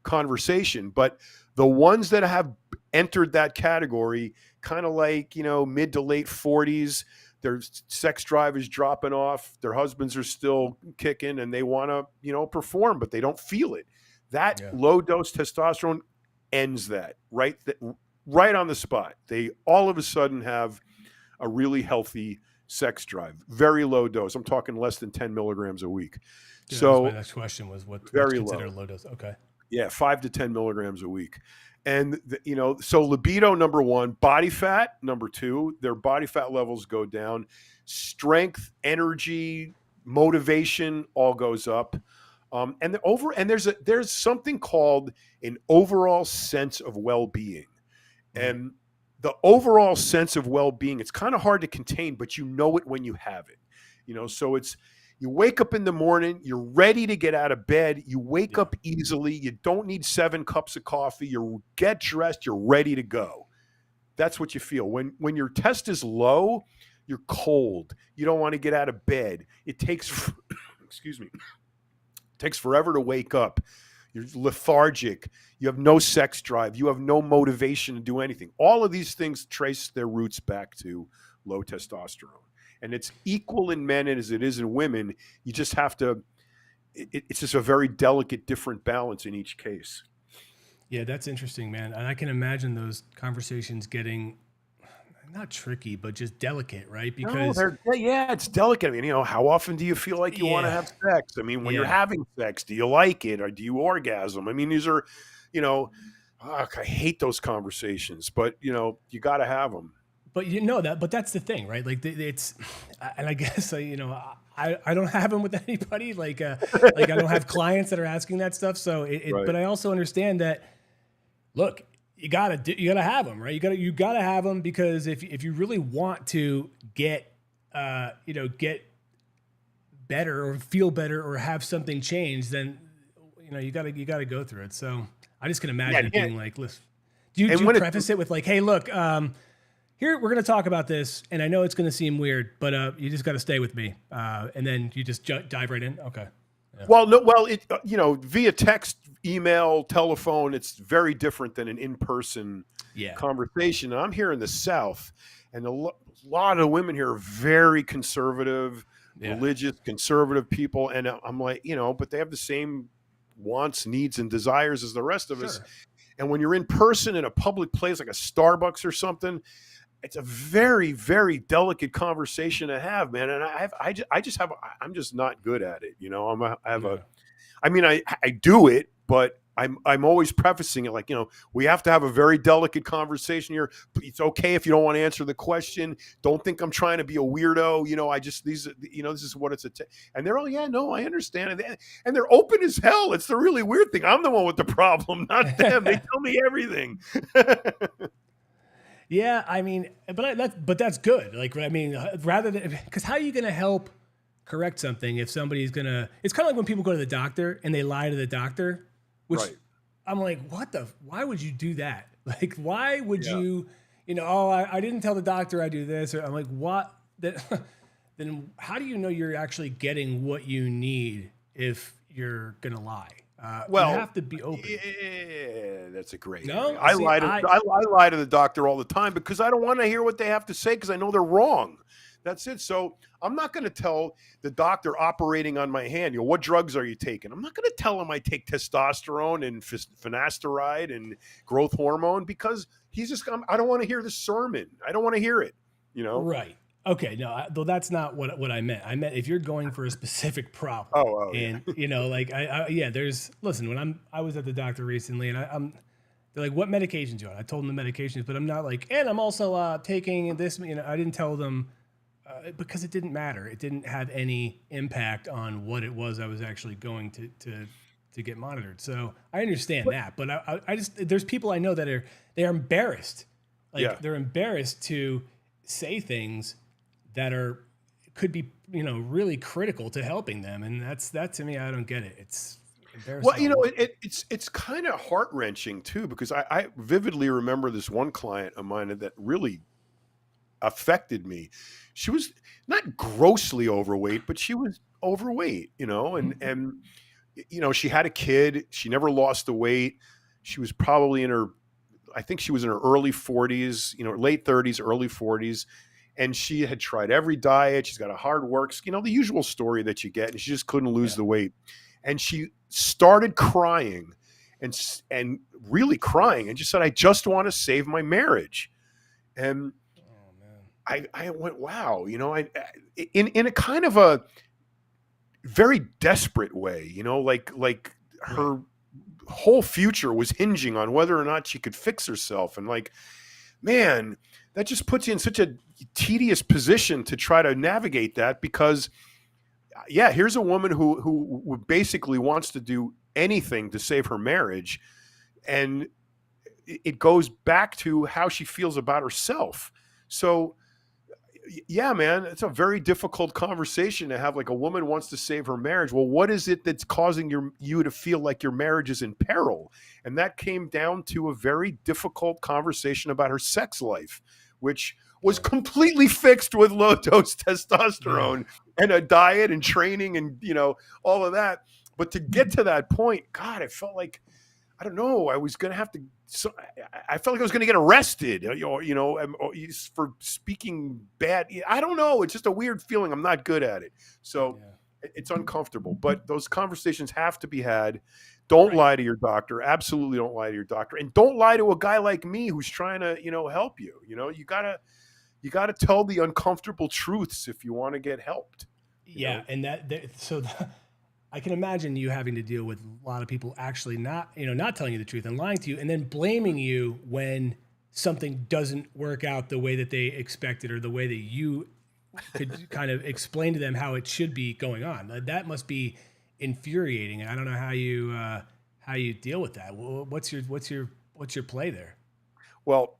[SPEAKER 2] conversation. But the ones that have entered that category, kind of like, mid to late 40s, their sex drive is dropping off. Their husbands are still kicking and they want to, perform, but they don't feel it. That low dose testosterone ends that right on the spot. They all of a sudden have a really healthy sex drive, very low dose. I'm talking less than 10 milligrams a week.
[SPEAKER 1] Yeah,
[SPEAKER 2] so
[SPEAKER 1] my next question was what's
[SPEAKER 2] very
[SPEAKER 1] considered low dose? Okay.
[SPEAKER 2] Yeah, 5 to 10 milligrams a week. And, so libido, number one, body fat, number two, their body fat levels go down, strength, energy, motivation all goes up. And there's something called an overall sense of well-being. And the overall sense of well-being, it's kind of hard to contain, but you know it when you have it. So you wake up in the morning, you're ready to get out of bed, you wake up easily, you don't need 7 cups of coffee, you get dressed, you're ready to go. That's what you feel. When your test is low, you're cold. You don't want to get out of bed. It takes excuse me. It takes forever to wake up. You're lethargic. You have no sex drive. You have no motivation to do anything. All of these things trace their roots back to low testosterone. And it's equal in men as it is in women. You just have to, it's just a very delicate, different balance in each case.
[SPEAKER 1] Yeah, that's interesting, man. And I can imagine those conversations getting not tricky, but just delicate, right? Because
[SPEAKER 2] it's delicate. I mean, how often do you feel like you want to have sex? I mean, when you're having sex, do you like it or do you orgasm? I mean, these are, I hate those conversations, but you got to have them.
[SPEAKER 1] But but that's the thing, right? Like it's, and I guess I don't have them with anybody. Like I don't have clients that are asking that stuff. So
[SPEAKER 2] Right.
[SPEAKER 1] But I also understand that. Look, you gotta have them, right? You gotta have them because if you really want to get get better or feel better or have something change, then you gotta go through it. So I just can imagine it being like, listen, do you preface it with like, hey, look, here we're gonna talk about this, and I know it's gonna seem weird, but you just gotta stay with me, and then you just dive right in. Okay.
[SPEAKER 2] Yeah. Well, via text, email, telephone, it's very different than an in-person conversation. And I'm here in the South, and a lot of women here are very conservative, religious, conservative people. And I'm like, but they have the same wants, needs, and desires as the rest of us. And when you're in person in a public place like a Starbucks or something, it's a very, very delicate conversation to have, man. And I'm just not good at it.
[SPEAKER 1] Yeah.
[SPEAKER 2] I mean, I do it, but I'm always prefacing it like, we have to have a very delicate conversation here. It's okay if you don't want to answer the question. Don't think I'm trying to be a weirdo. This is what and they're all, yeah, no, I understand. And they're open as hell. It's the really weird thing. I'm the one with the problem, not them. They tell me everything.
[SPEAKER 1] Yeah, I mean, but that's good. Like, I mean, rather than, because how are you going to help correct something if somebody's gonna? It's kind of like when people go to the doctor and they lie to the doctor, which
[SPEAKER 2] Right.
[SPEAKER 1] I'm like, why would you do that? Like, why would
[SPEAKER 2] Yeah.
[SPEAKER 1] you, oh, I didn't tell the doctor I do this, or I'm like, what? Then how do you know you're actually getting what you need if you're gonna lie? You
[SPEAKER 2] Well,
[SPEAKER 1] have to be open.
[SPEAKER 2] yeah, that's a great
[SPEAKER 1] No,
[SPEAKER 2] area. I
[SPEAKER 1] see,
[SPEAKER 2] lie to the doctor all the time because I don't want to hear what they have to say because I know they're wrong. That's it. So I'm not going to tell the doctor operating on my hand, what drugs are you taking? I'm not going to tell him I take testosterone and finasteride and growth hormone because I don't want to hear the sermon. I don't want to hear it,
[SPEAKER 1] right. Okay, no, though that's not what I meant. I meant if you're going for a specific problem,
[SPEAKER 2] Oh, yeah.
[SPEAKER 1] and like yeah, listen. When I was at the doctor recently, and they're like, "What medications you on?" I told them the medications, but I'm not like, and I'm also taking this. I didn't tell them because it didn't matter. It didn't have any impact on what it was I was actually going to get monitored. So I understand that, but I just there's people I know that they're embarrassed, like
[SPEAKER 2] Yeah.
[SPEAKER 1] they're embarrassed to say things that could be really critical to helping them, and that to me, I don't get it. It's embarrassing.
[SPEAKER 2] Well, it's kind of heart wrenching too because I vividly remember this one client of mine that really affected me. She was not grossly overweight, but she was overweight, and she had a kid. She never lost the weight. She was probably I think she was in her early 40s, late 30s, early 40s. And she had tried every diet. She's got a hard work, the usual story that you get. And she just couldn't lose the weight. And she started crying and really crying and just said, I just want to save my marriage. And
[SPEAKER 1] Oh man.
[SPEAKER 2] I went, wow, in a kind of a very desperate way, like her
[SPEAKER 1] Right.
[SPEAKER 2] whole future was hinging on whether or not she could fix herself. And like, man, that just puts you in such a tedious position to try to navigate that because, yeah, here's a woman who basically wants to do anything to save her marriage. And it goes back to how she feels about herself. So, yeah, man, it's a very difficult conversation to have. Like a woman wants to save her marriage. Well, what is it that's causing you to feel like your marriage is in peril? And that came down to a very difficult conversation about her sex life, which was completely fixed with low dose testosterone and a diet and training and all of that. But to get to that point, God, I felt like, I don't know, I was going to have to. So I felt like I was going to get arrested, for speaking bad. I don't know. It's just a weird feeling. I'm not good at it. So it's uncomfortable. But those conversations have to be had. Don't lie to your doctor. Absolutely don't lie to your doctor. And don't lie to a guy like me who's trying to, help you. You gotta tell the uncomfortable truths if you want to get helped.
[SPEAKER 1] Yeah, and I can imagine you having to deal with a lot of people actually not telling you the truth and lying to you, and then blaming you when something doesn't work out the way that they expected or the way that you could kind of explain to them how it should be going on. That must be infuriating, and I don't know how you deal with that. What's your play there?
[SPEAKER 2] Well,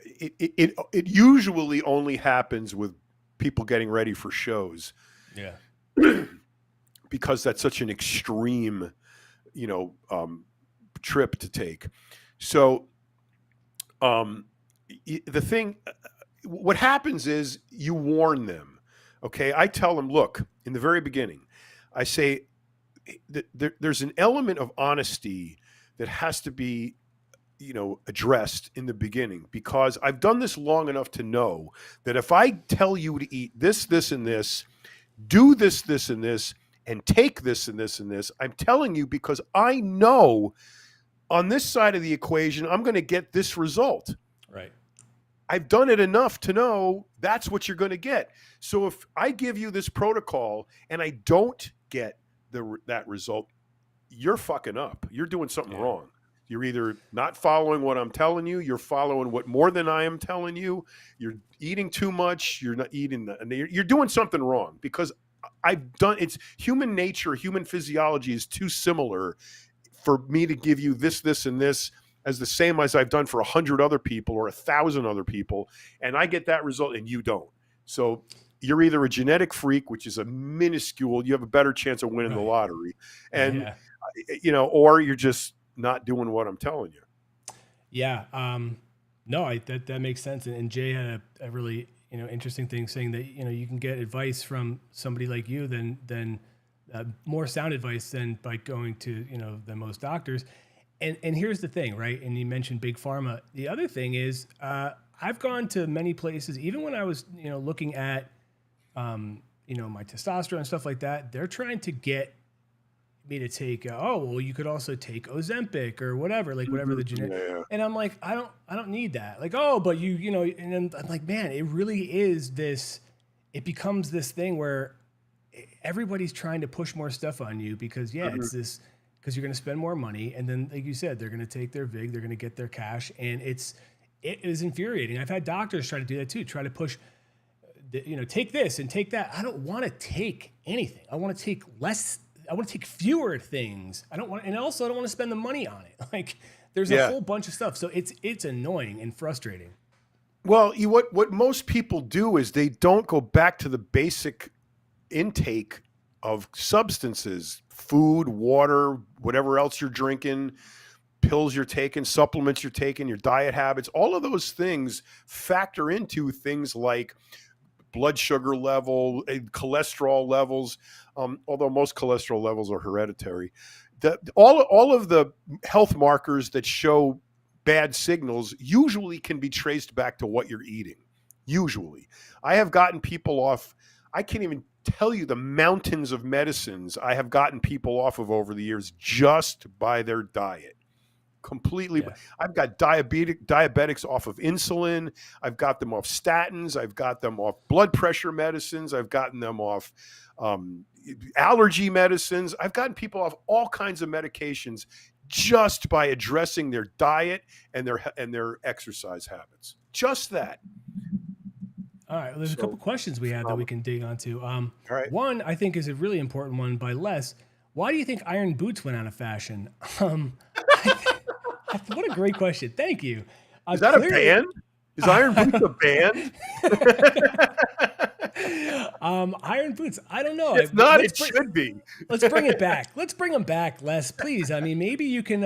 [SPEAKER 2] it usually only happens with people getting ready for shows.
[SPEAKER 1] Yeah.
[SPEAKER 2] Because that's such an extreme, trip to take. So, the thing, what happens is you warn them. Okay, I tell them, look, in the very beginning, I say there's an element of honesty that has to be, addressed in the beginning because I've done this long enough to know that if I tell you to eat this, this, and this, do this, this, and this, and take this and this and this. I'm telling you because I know on this side of the equation, I'm going to get this result.
[SPEAKER 1] Right.
[SPEAKER 2] I've done it enough to know that's what you're going to get. So if I give you this protocol and I don't get that result, you're fucking up. You're doing something wrong. You're either not following what I'm telling you, you're following what more than I am telling you, you're eating too much, you're not eating, you're doing something wrong, because it's human nature, human physiology is too similar for me to give you this, and this as the same as I've done for 100 other people or 1,000 other people, and I get that result and you don't. So you're either a genetic freak, which is a minuscule, you have a better chance of winning the lottery, and or you're just not doing what I'm telling you.
[SPEAKER 1] Yeah. No, that makes sense. And Jay had a really, interesting thing saying that, you can get advice from somebody like you than more sound advice than by going to, than most doctors. And here's the thing, right? And you mentioned big pharma. The other thing is, I've gone to many places, even when I was, looking at, my testosterone and stuff like that, they're trying to get me to take, you could also take Ozempic or whatever, like whatever the genetic. And I'm like, I don't need that. Like, but and then I'm like, man, it really is this, it becomes this thing where everybody's trying to push more stuff on you because it's this, because you're going to spend more money. And then, like you said, they're going to take their vig, they're going to get their cash. And it is infuriating. I've had doctors try to do that too, try to push, take this and take that. I don't want to take anything. I want to take less. I want to take fewer things. I don't want to spend the money on it. Like there's a whole bunch of stuff. So it's annoying and frustrating.
[SPEAKER 2] Well, what most people do is they don't go back to the basic intake of substances, food, water, whatever else you're drinking, pills you're taking, supplements you're taking, your diet habits. All of those things factor into things like blood sugar level, cholesterol levels, although most cholesterol levels are hereditary. All of the health markers that show bad signals usually can be traced back to what you're eating. Usually. I have gotten people off, I can't even tell you the mountains of medicines I have gotten people off of over the years just by their diet. Completely. Yeah. I've got diabetics off of insulin. I've got them off statins. I've got them off blood pressure medicines. I've gotten them off allergy medicines. I've gotten people off all kinds of medications just by addressing their diet and their exercise habits. Just that.
[SPEAKER 1] All right. Well, there's a couple questions we have that we can dig onto.
[SPEAKER 2] All right.
[SPEAKER 1] One, I think, is a really important one by Les. Why do you think iron boots went out of fashion? What a great question. Thank you.
[SPEAKER 2] Is that a band? Is Iron Boots a band?
[SPEAKER 1] Iron Boots. I don't know.
[SPEAKER 2] It's not. It should be.
[SPEAKER 1] Let's bring it back. Let's bring them back, Les, please. I mean, maybe you can.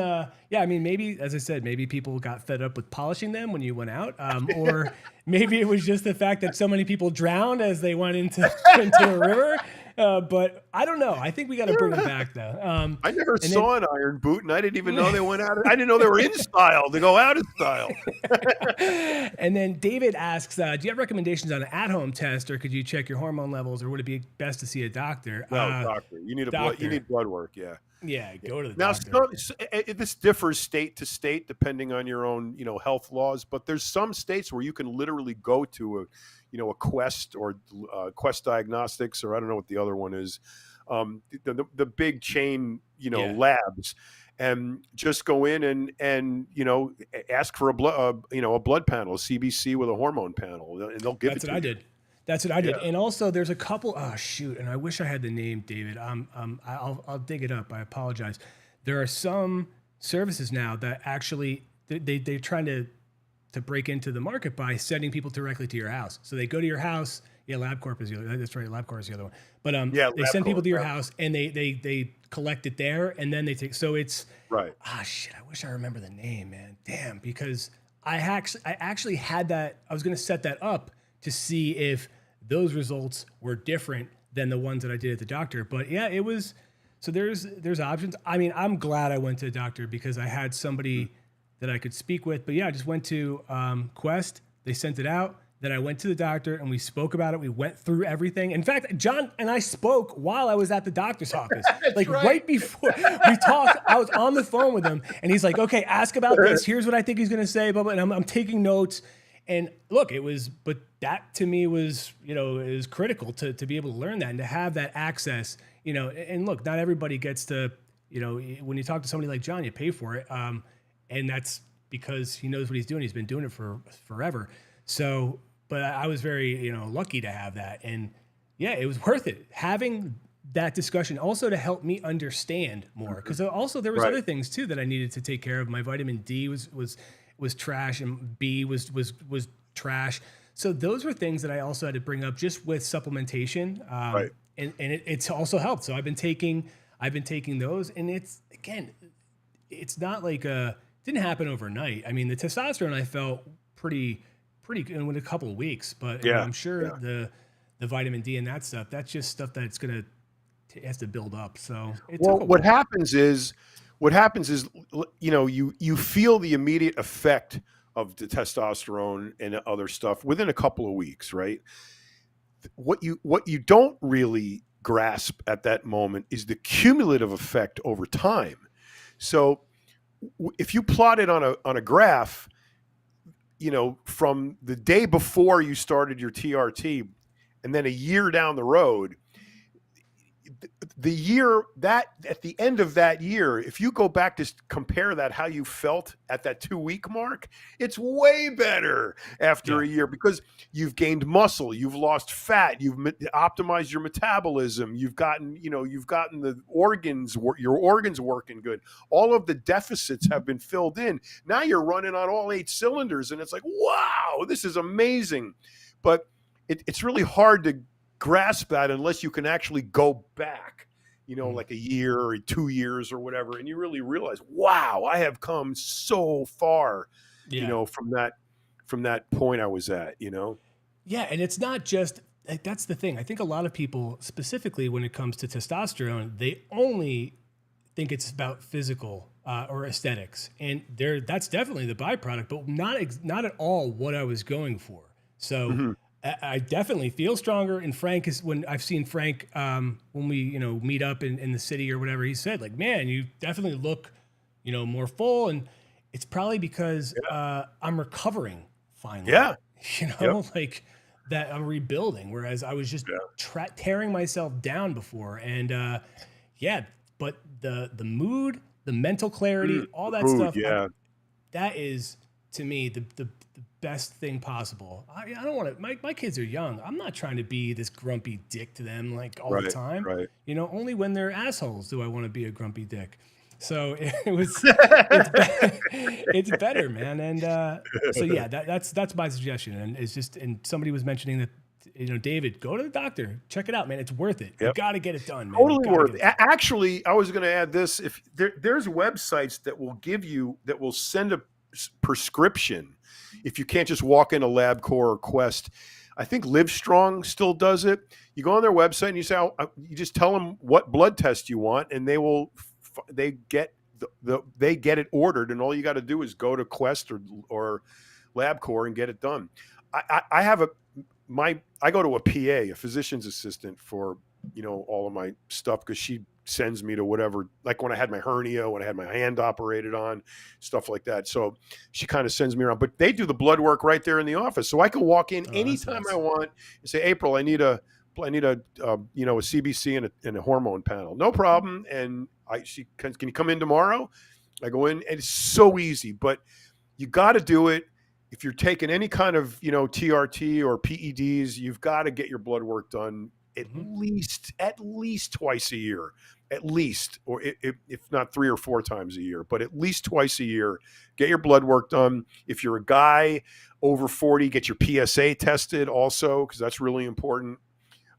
[SPEAKER 1] Maybe, as I said, maybe people got fed up with polishing them when you went out, or maybe it was just the fact that so many people drowned as they went into a river. But I don't know. I think we got to bring them back, though.
[SPEAKER 2] I never saw an iron boot, and I didn't even know they went out. I didn't know they were in style to go out of style.
[SPEAKER 1] And then David asks, do you have recommendations on an at-home test, or could you check your hormone levels, or would it be best to see a doctor?
[SPEAKER 2] No, doctor. You need you need blood work. Yeah.
[SPEAKER 1] Yeah, go to the
[SPEAKER 2] doctor. Now, this differs state to state depending on your own, health laws. But there's some states where you can literally go to a Quest or Quest Diagnostics, or I don't know what the other one is, the big chain, labs, and just go in and ask for a blood panel, a CBC with a hormone panel, and they'll give it to you.
[SPEAKER 1] That's what I did. And also there's a couple, and I wish I had the name, David. I'll dig it up. I apologize. There are some services now that actually they're trying to break into the market by sending people directly to your house. So they go to your house. Yeah, LabCorp is the other. That's right. LabCorp is the other one. But they send people to your house and they collect it there, and then they take. So it's
[SPEAKER 2] right.
[SPEAKER 1] I wish I remember the name, man. Damn, because I actually had that. I was going to set that up to see if those results were different than the ones that I did at the doctor. But yeah, it was. So there's options. I mean, I'm glad I went to a doctor because I had somebody that I could speak with. But yeah, I just went to Quest. They sent it out. Then I went to the doctor and we spoke about it. We went through everything. In fact, John and I spoke while I was at the doctor's office. Right before we talked, I was on the phone with him and he's like, okay, ask about this. Here's what I think he's going to say. Blah, blah. And I'm taking notes. And look, but that to me was, you know, is critical to be able to learn that and to have that access, you know, and look, not everybody gets to, you know, when you talk to somebody like John, you pay for it. And that's because he knows what he's doing. He's been doing it for forever. So, but I was very, you know, lucky to have that. And yeah, it was worth it. Having that discussion also to help me understand more. Because also there was
[SPEAKER 2] Right.
[SPEAKER 1] other things too that I needed to take care of. My vitamin D was trash, and B was trash. So those were things that I also had to bring up just with supplementation.
[SPEAKER 2] Right.
[SPEAKER 1] And it's also helped. So I've been taking those, and it's again, it's not like didn't happen overnight. I mean, the testosterone I felt pretty good in a couple of weeks, but you know,
[SPEAKER 2] Yeah.
[SPEAKER 1] I'm sure
[SPEAKER 2] Yeah.
[SPEAKER 1] the vitamin D and that stuff, that's just stuff that's it has to build up. So it
[SPEAKER 2] Well,
[SPEAKER 1] took a while.
[SPEAKER 2] what happens is, you know, you feel the immediate effect of the testosterone and other stuff within a couple of weeks, right? What you don't really grasp at that moment is the cumulative effect over time. So if you plot it on a graph, you know, from the day before you started your TRT and then a year down the road, the year that at the end of that year, if you go back to compare that, how you felt at that 2 week mark, it's way better after
[SPEAKER 1] Yeah.
[SPEAKER 2] a year because you've gained muscle, you've lost fat, you've optimized your metabolism, you've gotten the organs, your organs working good. All of the deficits have been filled in. Now you're running on all 8 cylinders, and it's like, wow, this is amazing. But it's really hard to grasp that unless you can actually go back, you know, like a year or 2 years or whatever, and you really realize, wow, I have come so far, you
[SPEAKER 1] Yeah.
[SPEAKER 2] know, from that point I was at, you know.
[SPEAKER 1] Yeah, and it's not just like that's the thing. I think a lot of people, specifically when it comes to testosterone, they only think it's about physical or aesthetics, and that's definitely the byproduct, but not at all what I was going for. So
[SPEAKER 2] Mhm.
[SPEAKER 1] I definitely feel stronger. And Frank is when I've seen Frank when we meet up in the city or whatever. He said like, man, you definitely look more full, and it's probably because I'm recovering finally.
[SPEAKER 2] Yeah. Yep.
[SPEAKER 1] Like that I'm rebuilding, whereas I was just tearing myself down before. And yeah, but the mood, the mental clarity, all that
[SPEAKER 2] Mood,
[SPEAKER 1] stuff,
[SPEAKER 2] yeah.
[SPEAKER 1] that is to me the best thing possible. I don't want to. My kids are young. I'm not trying to be this grumpy dick to them like all the
[SPEAKER 2] Right,
[SPEAKER 1] time.
[SPEAKER 2] right.
[SPEAKER 1] Only when they're assholes do I want to be a grumpy dick. So it's better, man. And so yeah, that's my suggestion. And it's just, and somebody was mentioning that, David, go to the doctor, check it out, man. It's worth it. You
[SPEAKER 2] Yep.
[SPEAKER 1] got to get it done, man. You
[SPEAKER 2] Totally
[SPEAKER 1] gotta
[SPEAKER 2] worth
[SPEAKER 1] get
[SPEAKER 2] it.
[SPEAKER 1] it done.
[SPEAKER 2] Actually, I was going to add this: if there's websites that will send a prescription if you can't just walk into LabCorp or Quest. I think Livestrong still does it. You go on their website and you say, you just tell them what blood test you want, and they get it ordered, and all you got to do is go to Quest or LabCorp and get it done. I go to a PA, a physician's assistant, for all of my stuff, because she sends me to whatever, like when I had my hernia, when I had my hand operated on, stuff like that. So she kind of sends me around, but they do the blood work right there in the office. So I can walk in anytime I want and say, April, I need a CBC and a hormone panel. No problem. And can you come in tomorrow? I go in, and it's so easy, but you got to do it. If you're taking any kind of, TRT or PEDs, you've got to get your blood work done at least twice a year, at least, or if not 3 or 4 times a year, but at least twice a year. Get your blood work done. If you're a guy over 40, get your PSA tested also, because that's really important,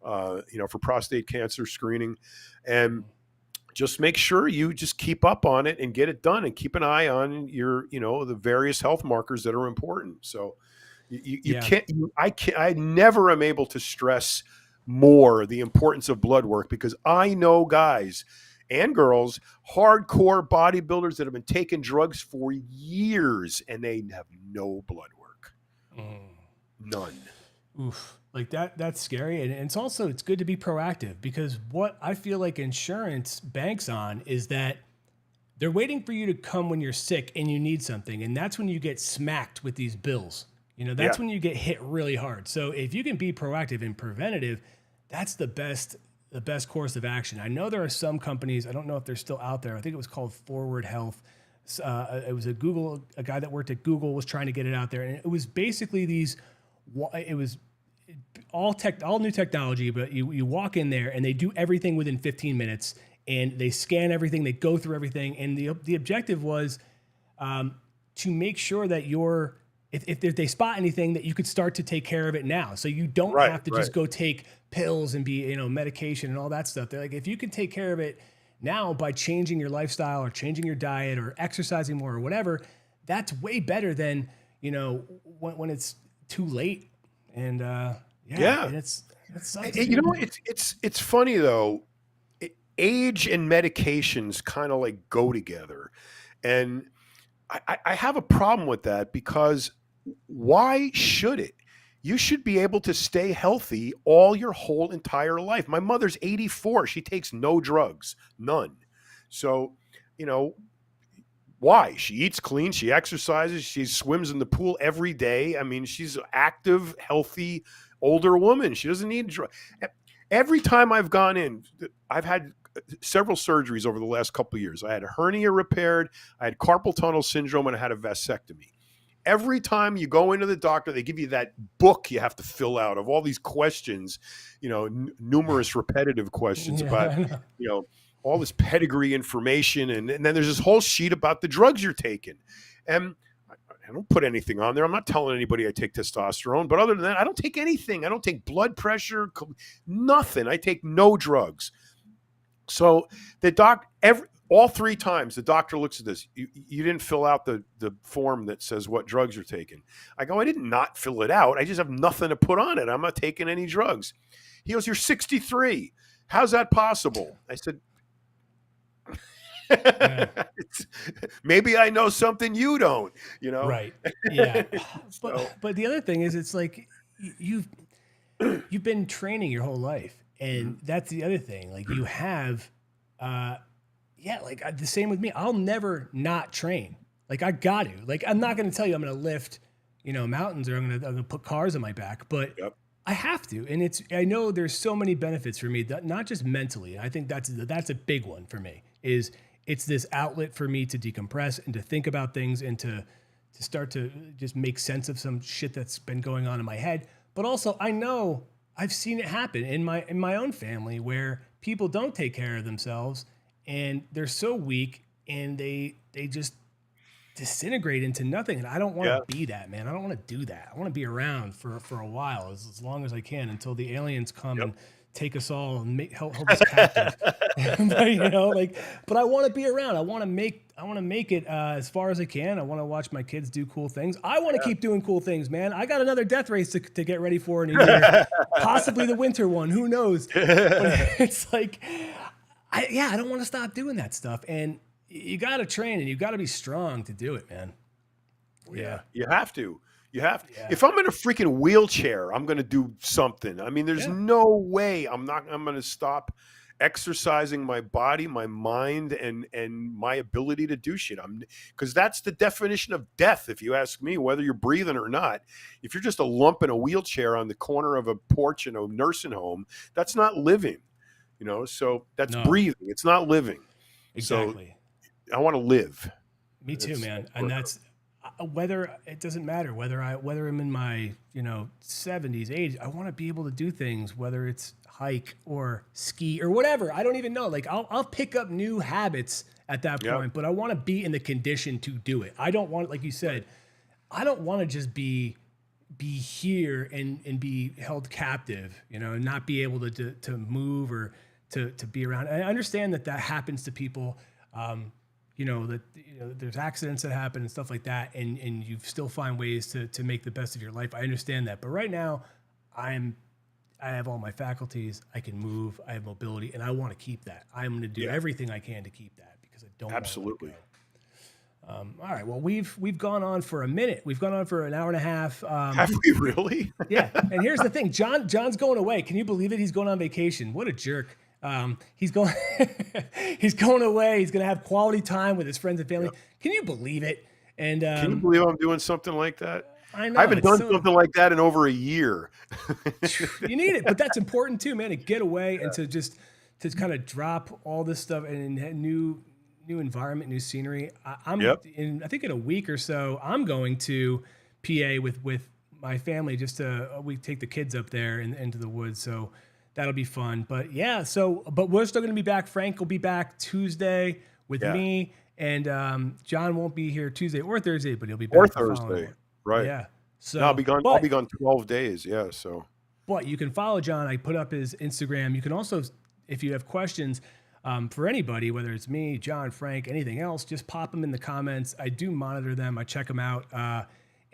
[SPEAKER 2] for prostate cancer screening. And just make sure you just keep up on it and get it done, and keep an eye on your, the various health markers that are important. So I never am able to stress more the importance of blood work, because I know guys and girls, hardcore bodybuilders, that have been taking drugs for years and they have no blood work. None.
[SPEAKER 1] Oof. Like that's scary. And it's good to be proactive, because what I feel like insurance banks on is that they're waiting for you to come when you're sick and you need something. And that's when you get smacked with these bills. That's when you get hit really hard. So if you can be proactive and preventative, that's the best course of action. I know there are some companies, I don't know if they're still out there. I think it was called Forward Health. It was a guy that worked at Google was trying to get it out there. And it was basically it was all new technology, but you walk in there and they do everything within 15 minutes and they scan everything, they go through everything. And the objective was to make sure that if they spot anything, that you could start to take care of it now. So you don't have to just go take pills and be, medication and all that stuff. They're like, if you can take care of it now by changing your lifestyle or changing your diet or exercising more or whatever, that's way better than, when it's too late. And and it's
[SPEAKER 2] it's funny though. Age and medications kind of like go together. And I have a problem with that because why should it? You should be able to stay healthy all your whole entire life. My mother's 84. She takes no drugs, none. So, why? She eats clean. She exercises. She swims in the pool every day. I mean, she's an active, healthy, older woman. She doesn't need drugs. Every time I've gone in, I've had several surgeries over the last couple of years. I had a hernia repaired, I had carpal tunnel syndrome, and I had a vasectomy. Every time you go into the doctor, they give you that book you have to fill out of all these questions, numerous repetitive questions about, all this pedigree information. And then there's this whole sheet about the drugs you're taking. And I don't put anything on there. I'm not telling anybody I take testosterone, but other than that, I don't take anything. I don't take blood pressure, nothing. I take no drugs. So all 3 times the doctor looks at this. You didn't fill out the form that says what drugs you're taking. I go, I did not fill it out. I just have nothing to put on it. I'm not taking any drugs. He goes, you're 63. How's that possible? I said, maybe I know something you don't,
[SPEAKER 1] Right. Yeah. But the other thing is, it's like you've been training your whole life. And that's the other thing. Like you have, the same with me. I'll never not train. Like I got to. Like I'm not going to tell you I'm going to lift, mountains or I'm going to put cars on my back, but I have to. And I know there's so many benefits for me, not just mentally. I think that's a big one for me. It's this outlet for me to decompress and to think about things and to start to just make sense of some shit that's been going on in my head. But also I know I've seen it happen in my own family where people don't take care of themselves and they're so weak and they just disintegrate into nothing. And I don't want to be that, man. I don't want to do that. I want to be around for a while, as long as I can, until the aliens come and take us all and help us captive. But I want to be around. I want to make it as far as I can. I want to watch my kids do cool things. I want to keep doing cool things, man. I got another death race to get ready for in a year, possibly the winter one. Who knows? But it's like, I don't want to stop doing that stuff. And you got to train and you got to be strong to do it, man.
[SPEAKER 2] Yeah, you have to. If I'm in a freaking wheelchair, I'm going to do something. I mean, there's no way I'm going to stop exercising my body, my mind, and my ability to do shit. Because that's the definition of death, if you ask me, whether you're breathing or not. If you're just a lump in a wheelchair on the corner of a porch in a nursing home, that's not living. So that's breathing. It's not living.
[SPEAKER 1] Exactly.
[SPEAKER 2] So I want to live.
[SPEAKER 1] Me too, man. And that's whether it doesn't matter whether I'm in my 70s, 80s. I want to be able to do things, whether it's hike or ski or whatever. I don't even know. Like I'll pick up new habits at that point, but I want to be in the condition to do it. I don't want, like you said, I don't want to just be here and be held captive, and not be able to move or to be around. And I understand that happens to people. There's accidents that happen and stuff like that, and you still find ways to make the best of your life. I understand that, but right now, I have all my faculties. I can move. I have mobility, and I want to keep that. I'm going to do everything I can to keep that because I don't.
[SPEAKER 2] Absolutely.
[SPEAKER 1] All right. Well, we've gone on for a minute. We've gone on for an hour and a half.
[SPEAKER 2] Have we really?
[SPEAKER 1] Yeah. And here's the thing, John's going away. Can you believe it? He's going on vacation. What a jerk. He's going away. He's going to have quality time with his friends and family. Can you believe it? And
[SPEAKER 2] can you believe I'm doing something like that?
[SPEAKER 1] I know.
[SPEAKER 2] I haven't done
[SPEAKER 1] So,
[SPEAKER 2] something like that in over a year.
[SPEAKER 1] you need it, but that's important too, man, to get away and to kind of drop all this stuff and new environment, new scenery. I'm
[SPEAKER 2] Yep.
[SPEAKER 1] in, I think in a week or so, I'm going to PA with my family just to we take the kids up there and into the woods. So that'll be fun. But yeah, but we're still going to be back. Frank will be back Tuesday with
[SPEAKER 2] Yeah.
[SPEAKER 1] me, and John won't be here Tuesday or Thursday, but he'll be back
[SPEAKER 2] Or
[SPEAKER 1] the following
[SPEAKER 2] Thursday.
[SPEAKER 1] one.
[SPEAKER 2] Right.
[SPEAKER 1] Yeah. So
[SPEAKER 2] No, I'll be gone. I'll be gone 12 days. Yeah. So.
[SPEAKER 1] But you can follow John. I put up his Instagram. You can also, if you have questions for anybody, whether it's me, John, Frank, anything else, just pop them in the comments. I do monitor them. I check them out.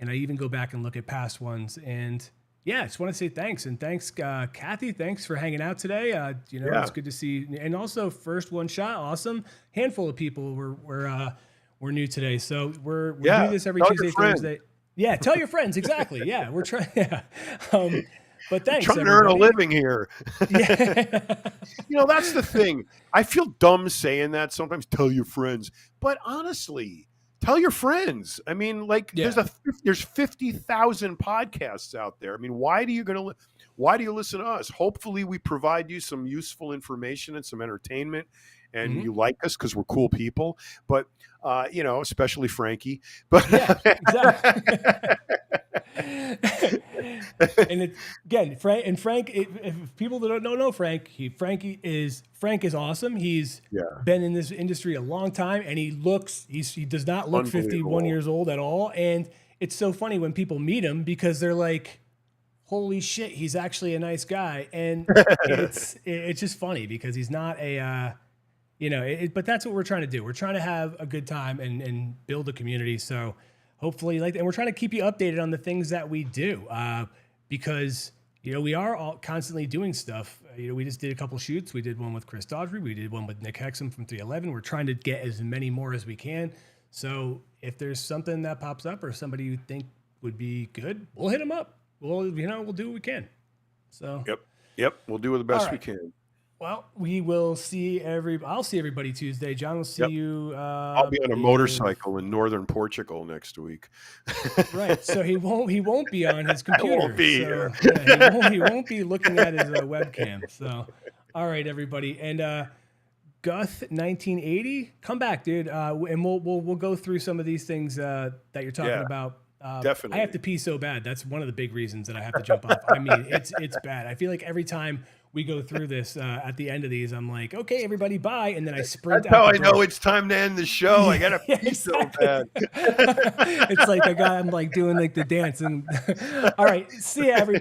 [SPEAKER 1] And I even go back and look at past ones. And yeah, I just want to say thanks. And thanks, Kathy. Thanks for hanging out today. It's good to see you. And also, first one shot. Awesome. Handful of people were new today. So we do this every Tuesday, Thursday. Yeah, tell your friends. Exactly. Yeah, we're trying. Yeah. But thanks.
[SPEAKER 2] I'm trying to earn a living here. That's the thing. I feel dumb saying that sometimes. Tell your friends, but honestly, tell your friends. I mean, there's 50,000 podcasts out there. I mean, why do you listen to us? Hopefully, we provide you some useful information and some entertainment. And you like us because we're cool people, but especially Frankie. But
[SPEAKER 1] yeah, exactly. And Frank. If people that don't know Frank, Frank is awesome. He's been in this industry a long time, and he does not look 51 years old at all. And it's so funny when people meet him because they're like, holy shit, he's actually a nice guy. And it's just funny because he's not a but that's what we're trying to do. We're trying to have a good time and build a community. So hopefully, and we're trying to keep you updated on the things that we do because, we are all constantly doing stuff. We just did a couple shoots. We did one with Chris Daughtry. We did one with Nick Hexum from 311. We're trying to get as many more as we can. So if there's something that pops up or somebody you think would be good, we'll hit them up. We'll do what we can. So
[SPEAKER 2] Yep. We'll do the best we can.
[SPEAKER 1] Well, we will see I'll see everybody Tuesday. John will see you.
[SPEAKER 2] I'll be on a motorcycle in northern Portugal next week.
[SPEAKER 1] Right. So he won't be on his computer.
[SPEAKER 2] I won't be here.
[SPEAKER 1] Yeah, he won't be looking at his webcam. So, all right, everybody. And Guth 1980, come back, dude. And we'll go through some of these things that you're talking about.
[SPEAKER 2] Definitely.
[SPEAKER 1] I have to pee so bad. That's one of the big reasons that I have to jump off. I mean, it's bad. I feel like every time we go through this at the end of these, I'm like, okay, everybody, bye, and then I sprint.
[SPEAKER 2] That's how I know it's time to end the show. I gotta pee so bad.
[SPEAKER 1] It's like I'm like doing like the dance, and all right, see ya, everybody.